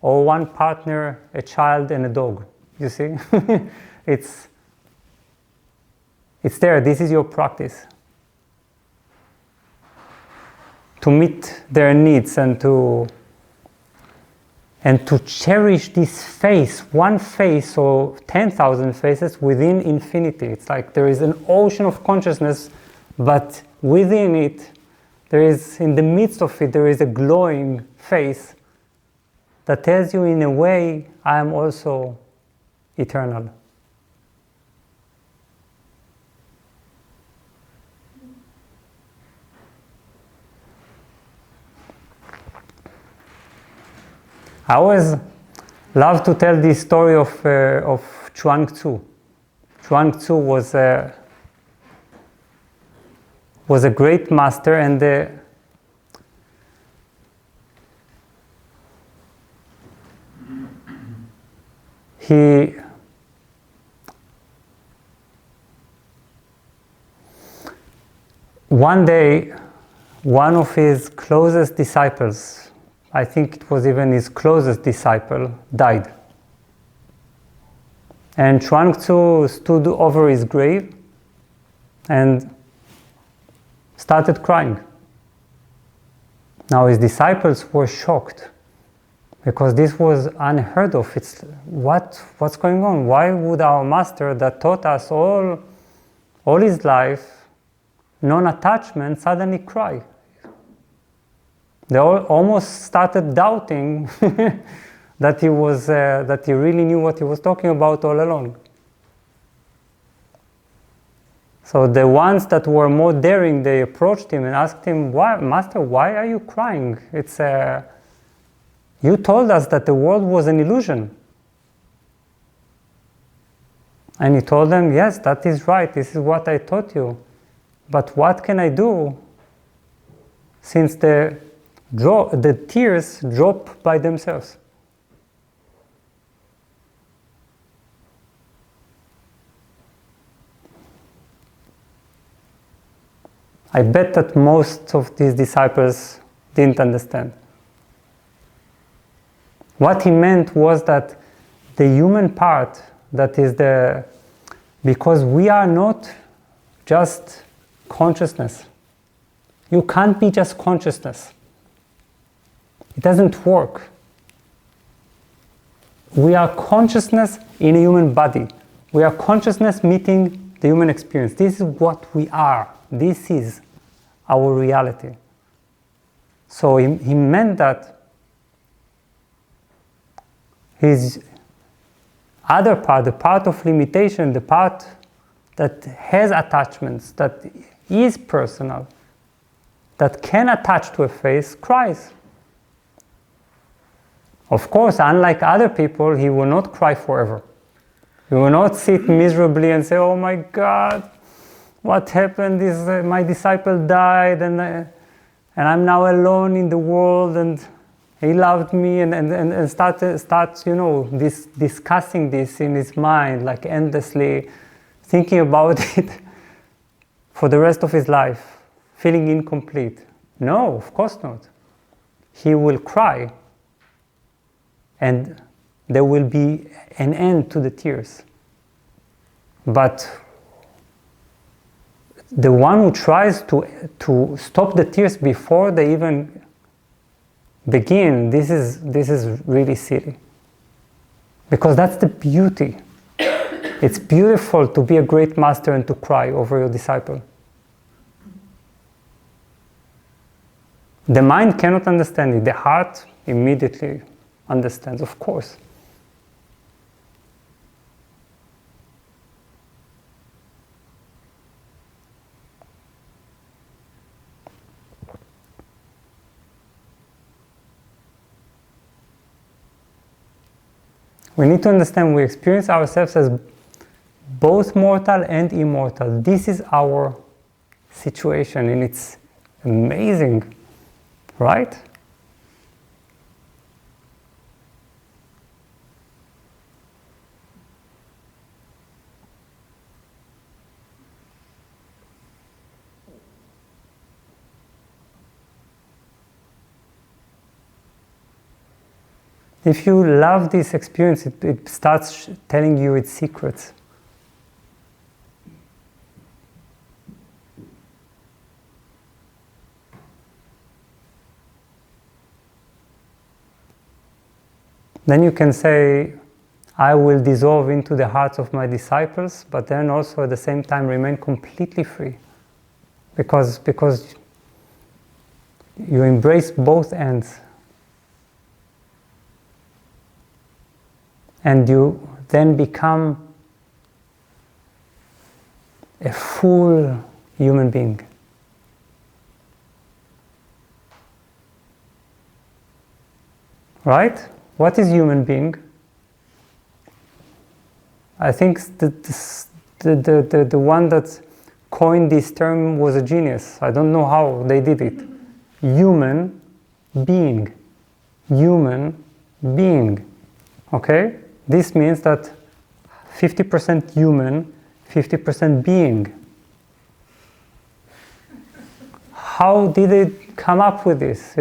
or one partner, a child, and a dog. You see? It's there. This is your practice. To meet their needs and to cherish this face, one face or 10,000 faces within infinity. It's like there is an ocean of consciousness, but within it, in the midst of it, there is a glowing face that tells you, in a way, I am also eternal. I always love to tell the story of Chuang Tzu. Chuang Tzu was a great master, and one day, one of his closest disciples, I think it was even his closest disciple, died. And Chuang Tzu stood over his grave and started crying. Now his disciples were shocked because this was unheard of. It's what's going on? Why would our master that taught us all his life, non-attachment, suddenly cry? They all almost started doubting that he really knew what he was talking about all along. So the ones that were more daring, they approached him and asked him, Master, why are you crying? You told us that the world was an illusion. And he told them, yes, that is right. This is what I taught you. But what can I do since the tears drop by themselves? I bet that most of these disciples didn't understand. What he meant was that the human part, that is because we are not just consciousness. You can't be just consciousness. It doesn't work. We are consciousness in a human body. We are consciousness meeting the human experience. This is what we are. This is our reality. So he meant that his other part, the part of limitation, the part that has attachments, that is personal, that can attach to a face, cries. Of course, unlike other people, he will not cry forever. He will not sit miserably and say, oh my God, what happened? My disciple died and I'm now alone in the world and he loved me and starts discussing this in his mind, like endlessly thinking about it for the rest of his life, feeling incomplete. No, of course not. He will cry. And there will be an end to the tears. But the one who tries to stop the tears before they even begin, this is really silly. Because that's the beauty. It's beautiful to be a great master and to cry over your disciple. The mind cannot understand it. The heart immediately understands, of course. We need to understand we experience ourselves as both mortal and immortal. This is our situation, and it's amazing, right? If you love this experience, it starts telling you its secrets. Then you can say, I will dissolve into the hearts of my disciples, but then also at the same time remain completely free. Because you embrace both ends. And you then become a full human being. Right? What is human being? I think the one that coined this term was a genius. I don't know how they did it. Human being. Human being. Okay? This means that 50% human, 50% being. How did they come up with this?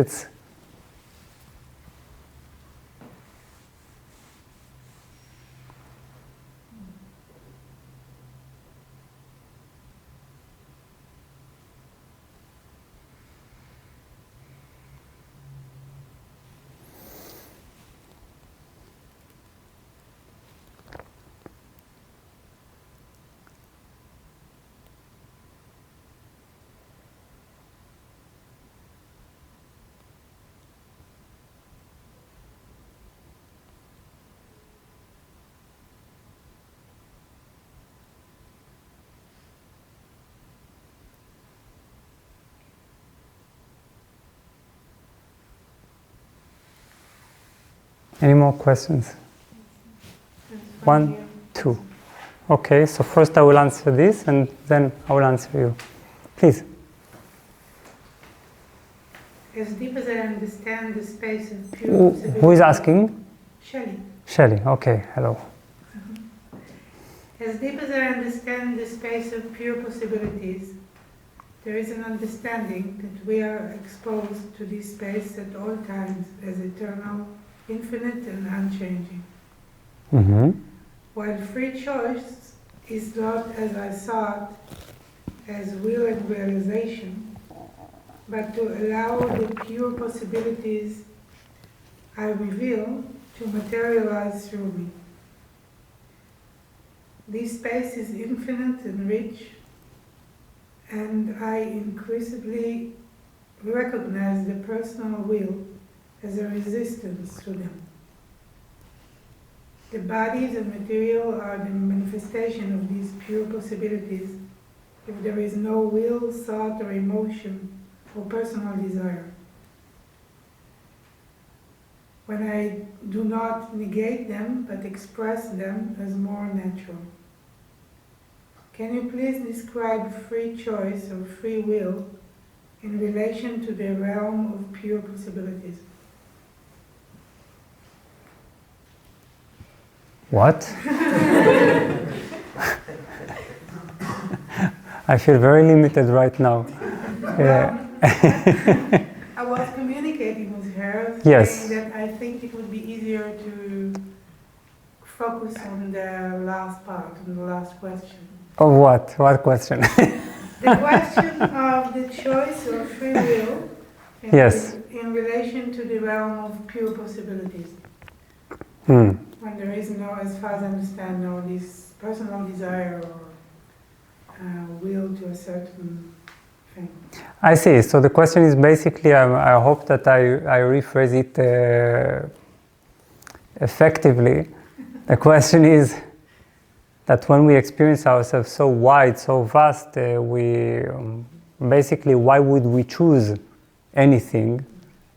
Any more questions? One, two. Okay, so first I will answer this and then I will answer you. Please. As deep as I understand the space of pure possibility. Who is asking? Shelley. Shelley, okay, hello. As deep as I understand the space of pure possibilities, there is an understanding that we are exposed to this space at all times as eternal, infinite and unchanging. Mm-hmm. While free choice is not, as I thought, as will and realization, but to allow the pure possibilities I reveal to materialize through me. This space is infinite and rich, and I increasingly recognize the personal will as a resistance to them. The bodies and material are the manifestation of these pure possibilities if there is no will, thought, or emotion or personal desire. When I do not negate them but express them as more natural. Can you please describe free choice or free will in relation to the realm of pure possibilities? What? I feel very limited right now. I was communicating with her, Yes. saying that I think it would be easier to focus on the last part, on the last question. Of what? What question? The question of the choice of free will in, Yes. in relation to the realm of pure possibilities. Hmm. When there is no, as far as I understand, no this personal desire or will to a certain thing. I see. So the question is basically, I hope that I rephrase it effectively. The question is that when we experience ourselves so wide, so vast, we basically, why would we choose anything?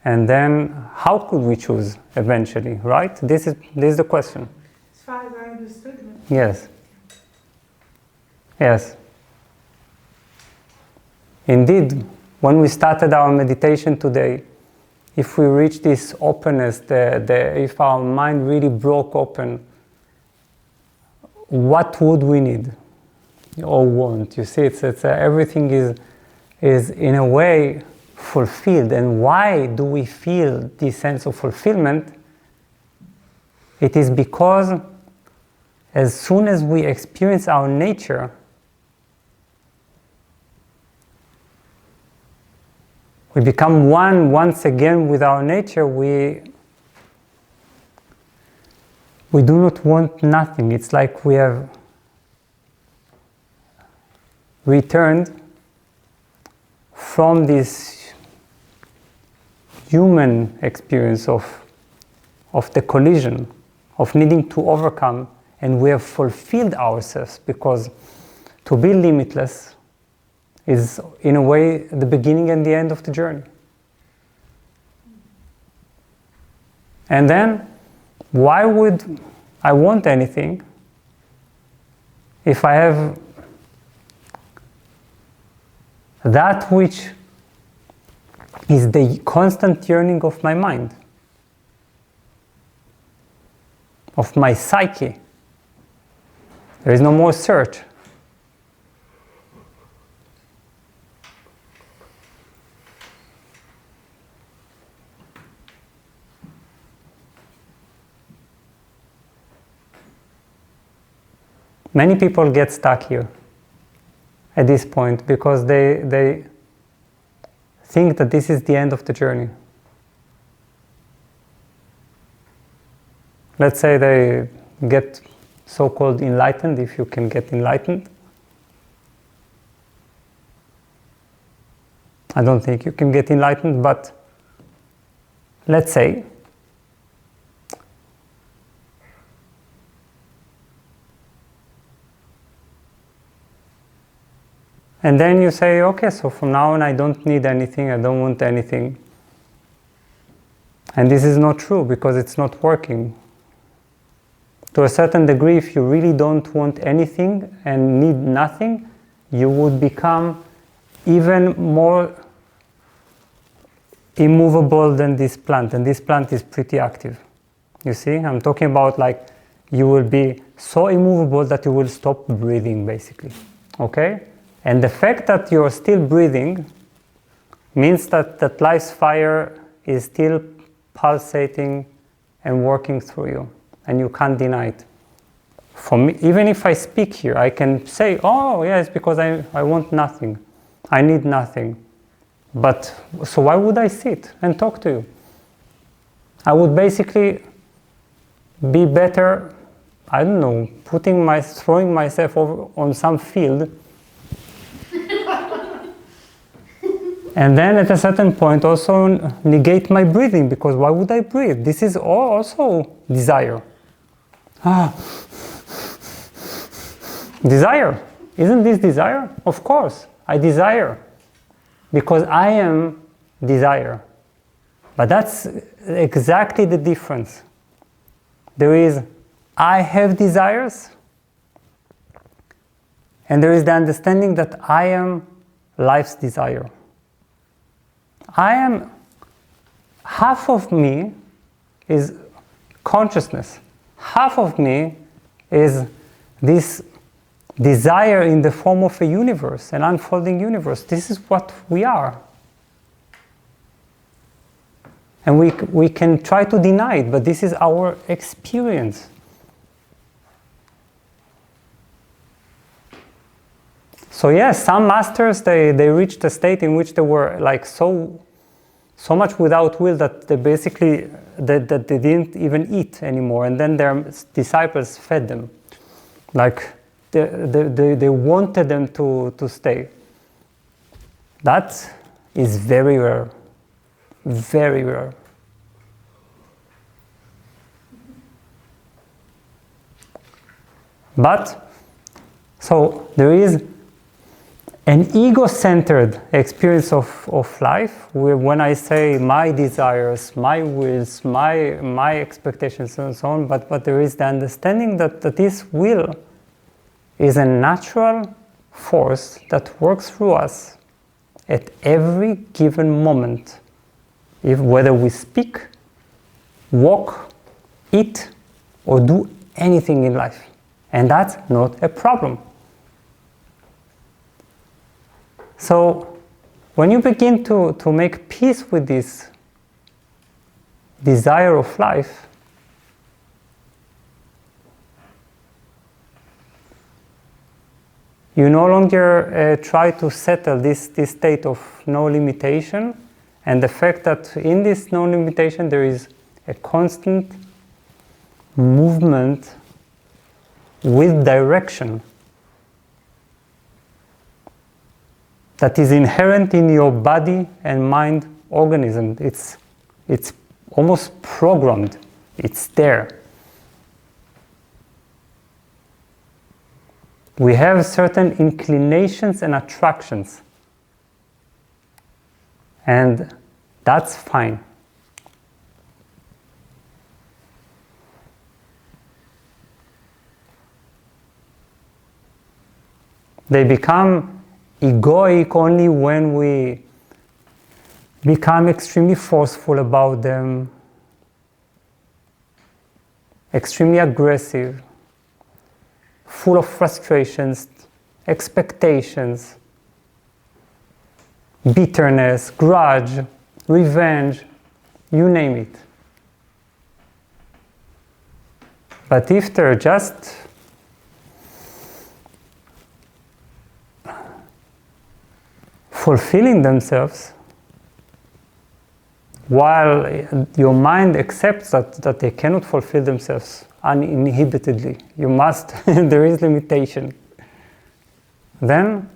And then, how could we choose eventually, right? This is the question. As far as I understood it. Yes. Yes. Indeed, when we started our meditation today, if we reach this openness, if our mind really broke open, what would we need or want? You see, it's everything is in a way fulfilled. And why do we feel this sense of fulfillment? It is because as soon as we experience our nature, we become one once again with our nature. We do not want nothing. It's like we have returned from this human experience of the collision, of needing to overcome, and we have fulfilled ourselves, because to be limitless is in a way the beginning and the end of the journey. And then, why would I want anything if I have that which is the constant yearning of my mind, of my psyche? There is no more search. Many people get stuck here at this point because they think that this is the end of the journey. Let's say they get so-called enlightened, if you can get enlightened. I don't think you can get enlightened, but let's say and then you say, okay, so from now on I don't need anything, I don't want anything. And this is not true, because it's not working. To a certain degree, if you really don't want anything and need nothing, you would become even more immovable than this plant. And this plant is pretty active. You see, I'm talking about like you will be so immovable that you will stop breathing, basically. Okay? And the fact that you're still breathing means that life's fire is still pulsating and working through you, and you can't deny it. For me, even if I speak here, I can say, oh, yeah, it's because I want nothing. I need nothing. But, so why would I sit and talk to you? I would basically be better, I don't know, throwing myself over on some field. And then at a certain point also negate my breathing, because why would I breathe? This is also desire. Desire. Isn't this desire? Of course, I desire. Because I am desire. But that's exactly the difference. There is, I have desires, and there is the understanding that I am life's desire. Half of me is consciousness. Half of me is this desire in the form of a universe, an unfolding universe. This is what we are. And we can try to deny it, but this is our experience. So yes, some masters, they reached a state in which they were like so much without will that they basically that they didn't even eat anymore, and then their disciples fed them. Like they wanted them to stay. That is very rare. Very rare. But, so there is an ego-centered experience of life, where when I say my desires, my wills, my expectations and so on, but there is the understanding that this will is a natural force that works through us at every given moment. Whether we speak, walk, eat, or do anything in life. And that's not a problem. So, when you begin to make peace with this desire of life, you no longer try to settle this state of no limitation, and the fact that in this no limitation there is a constant movement with direction that is inherent in your body and mind organism. It's almost programmed. It's there. We have certain inclinations and attractions. And that's fine. They become egoic only when we become extremely forceful about them, extremely aggressive, full of frustrations, expectations, bitterness, grudge, revenge, you name it. But if they're just fulfilling themselves, while your mind accepts that they cannot fulfill themselves uninhibitedly, you must, there is limitation, then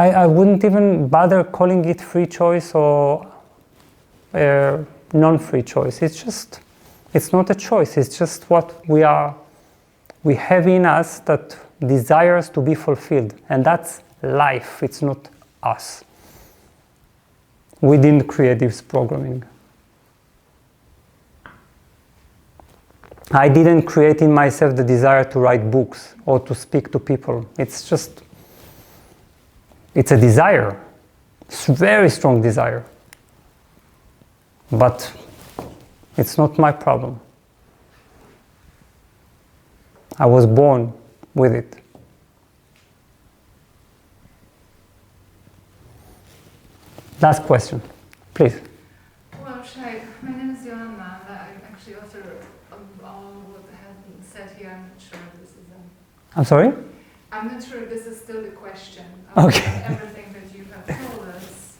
I wouldn't even bother calling it free choice or non-free choice. It's not a choice, it's just what we have in us that desires to be fulfilled. And that's life, it's not us. We didn't create this programming. I didn't create in myself the desire to write books or to speak to people. It's a desire. It's a very strong desire. But it's not my problem. I was born with it. Last question, please. Well, Shai, here I'm not sure this is I'm sorry? I'm not sure if this is still the question. Okay. Everything that you have told us.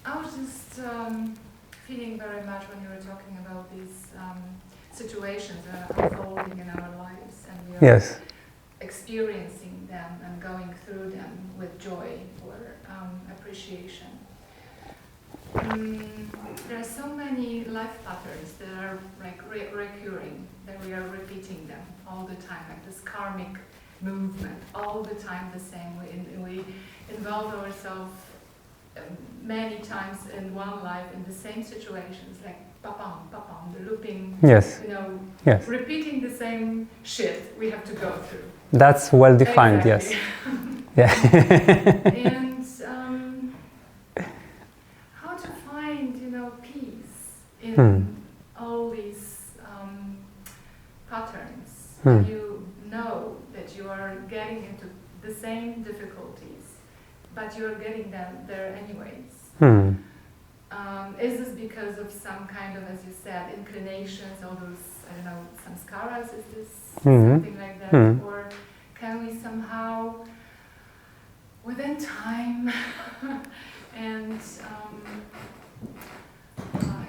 I was just feeling very much when you were talking about these situations that are unfolding in our lives, and we are Yes. experiencing them and going through them with joy or appreciation. There are so many life patterns that are like recurring, that we are repeating them all the time, like this karmic movement, all the time the same. We involve ourselves many times in one life in the same situations, like papam, papam, the looping, Yes. Yes. repeating the same shit we have to go through. That's well defined, Exactly. yes. Yeah. And how to find, peace in all these patterns. You know that you are getting into the same difficulties, but you are getting them there anyways. Is this because of some kind of, as you said, inclinations, all those, I don't know, samskaras, is this something like that? Or can we somehow, within time and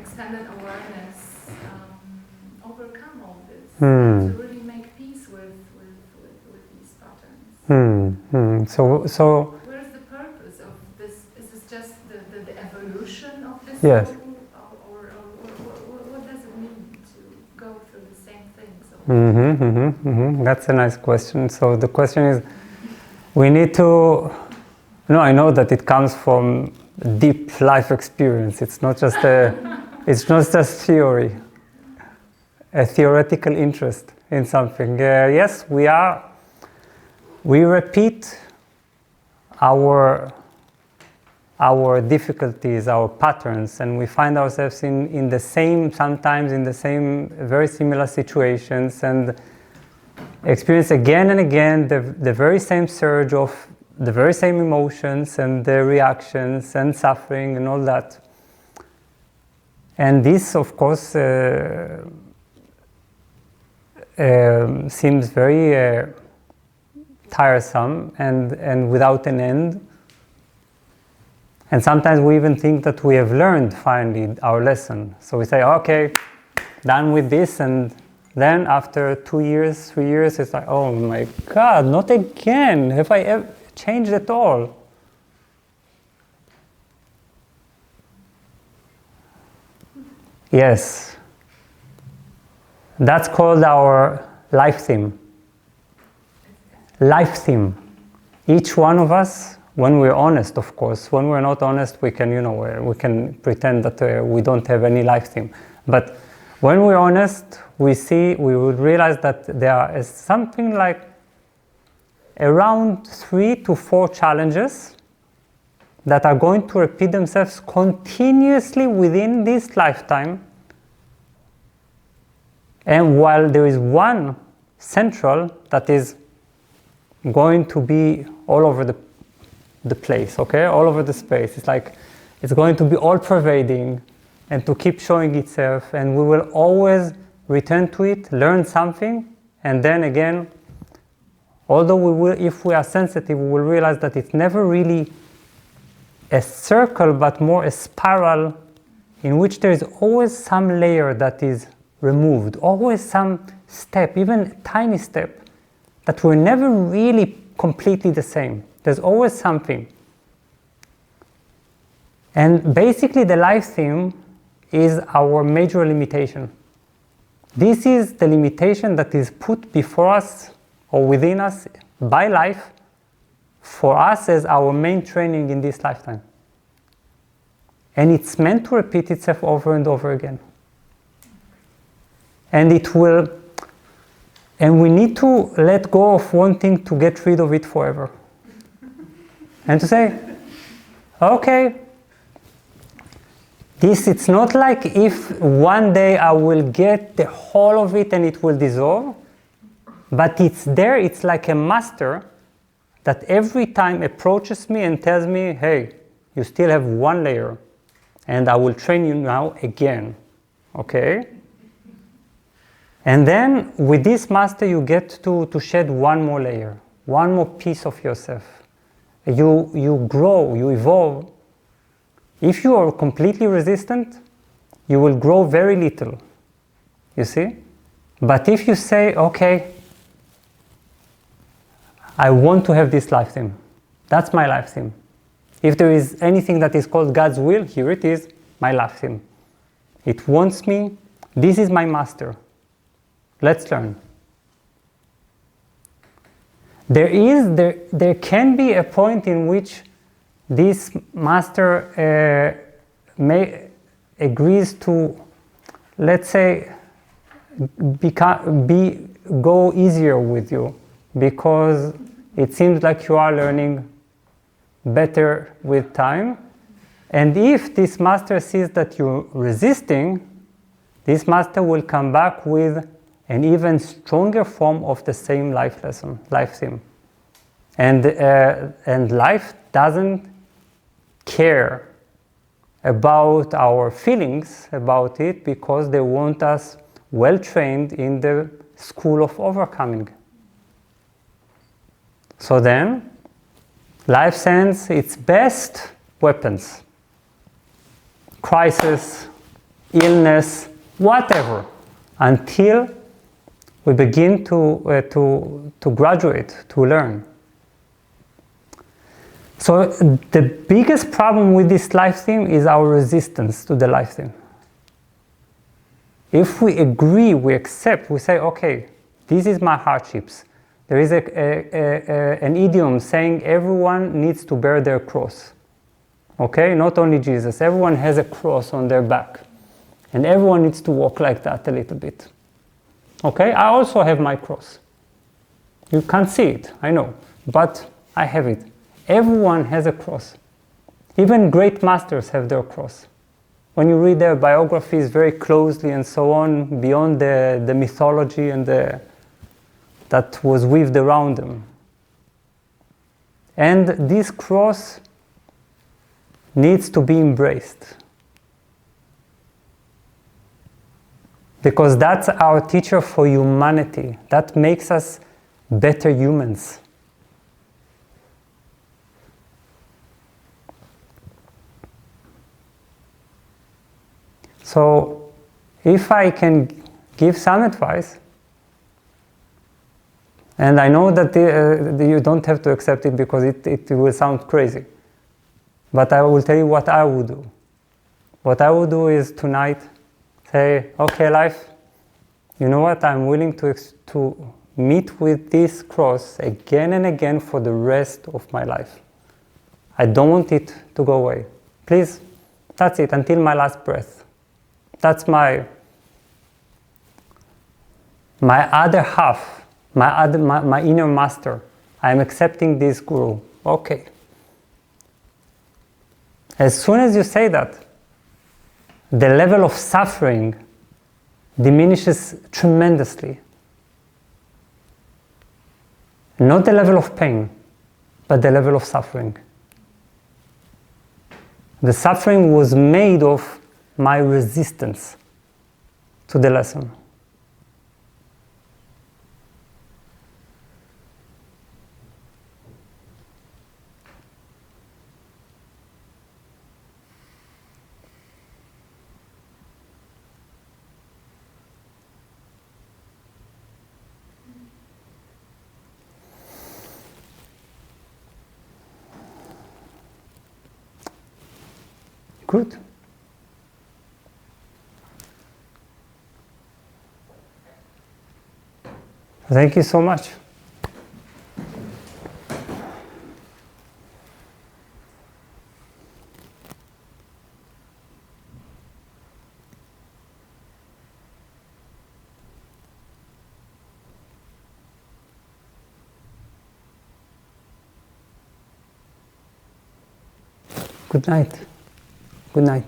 expanded awareness, overcome all this, to really make peace with these patterns? So Where's the purpose of this? Is this just the evolution of this Yes. soul? Or what does it mean to go through the same things? That's a nice question. So the question is, we need to, I know that it comes from deep life experience. It's not just it's not just theory, a theoretical interest in something. Yes, we repeat our difficulties, our patterns, and we find ourselves sometimes in the same very similar situations, and experience again and again the very same surge of the very same emotions and the reactions and suffering and all that. And this, of course, seems very tiresome and without an end. And sometimes we even think that we have learned finally our lesson. So we say, okay, done with this, and then after 2 years, 3 years, it's like, oh my God, not again. Have I ever changed at all? Yes. That's called our life theme. Life theme. Each one of us, when we're honest, of course. When we're not honest, we can, we can pretend that we don't have any life theme. But when we're honest, we would realize that there is something like around 3 to 4 challenges that are going to repeat themselves continuously within this lifetime. And while there is one central that is going to be all over the place, okay? All over the space. It's like, it's going to be all pervading and to keep showing itself, and we will always return to it, learn something, and then again, although if we are sensitive, we will realize that it's never really a circle, but more a spiral in which there is always some layer that is removed, always some step, even a tiny step, that we're never really completely the same. There's always something. And basically the life theme is our major limitation. This is the limitation that is put before us or within us by life for us as our main training in this lifetime. And it's meant to repeat itself over and over again. And it will, and we need to let go of wanting to get rid of it forever. And to say, okay, it's not like if one day I will get the whole of it and it will dissolve, but it's there, it's like a master that every time approaches me and tells me, hey, you still have one layer, and I will train you now again, okay? And then with this master, you get to shed one more layer, one more piece of yourself. You grow, you evolve. If you are completely resistant, you will grow very little, you see? But if you say, okay, I want to have this life theme. That's my life theme. If there is anything that is called God's will, here it is, my life theme. It wants me, this is my master. Let's learn. There can be a point in which this master agrees to, let's say, go easier with you, because it seems like you are learning better with time. And if this master sees that you're resisting, this master will come back with an even stronger form of the same life lesson, life theme. And life doesn't care about our feelings about it, because they want us well trained in the school of overcoming. So then, life sends its best weapons. Crisis, illness, whatever, until we begin to graduate, to learn. So the biggest problem with this life theme is our resistance to the life theme. If we agree, we accept, we say, okay, this is my hardships. There is an idiom saying everyone needs to bear their cross. Okay, not only Jesus, everyone has a cross on their back. And everyone needs to walk like that a little bit. Okay, I also have my cross. You can't see it, I know, but I have it. Everyone has a cross. Even great masters have their cross. When you read their biographies very closely and so on, beyond the mythology and that was weaved around them. And this cross needs to be embraced. Because that's our teacher for humanity. That makes us better humans. So, if I can give some advice, and I know that you don't have to accept it because it will sound crazy, but I will tell you what I would do. What I would do is tonight say, okay, life, you know what, I'm willing to meet with this cross again and again for the rest of my life. I don't want it to go away. Please, that's it, until my last breath. That's my other half, my inner master. I'm accepting this guru. Okay. As soon as you say that, the level of suffering diminishes tremendously. Not the level of pain, but the level of suffering. The suffering was made of my resistance to the lesson. Good. Thank you so much. Good night. Good night.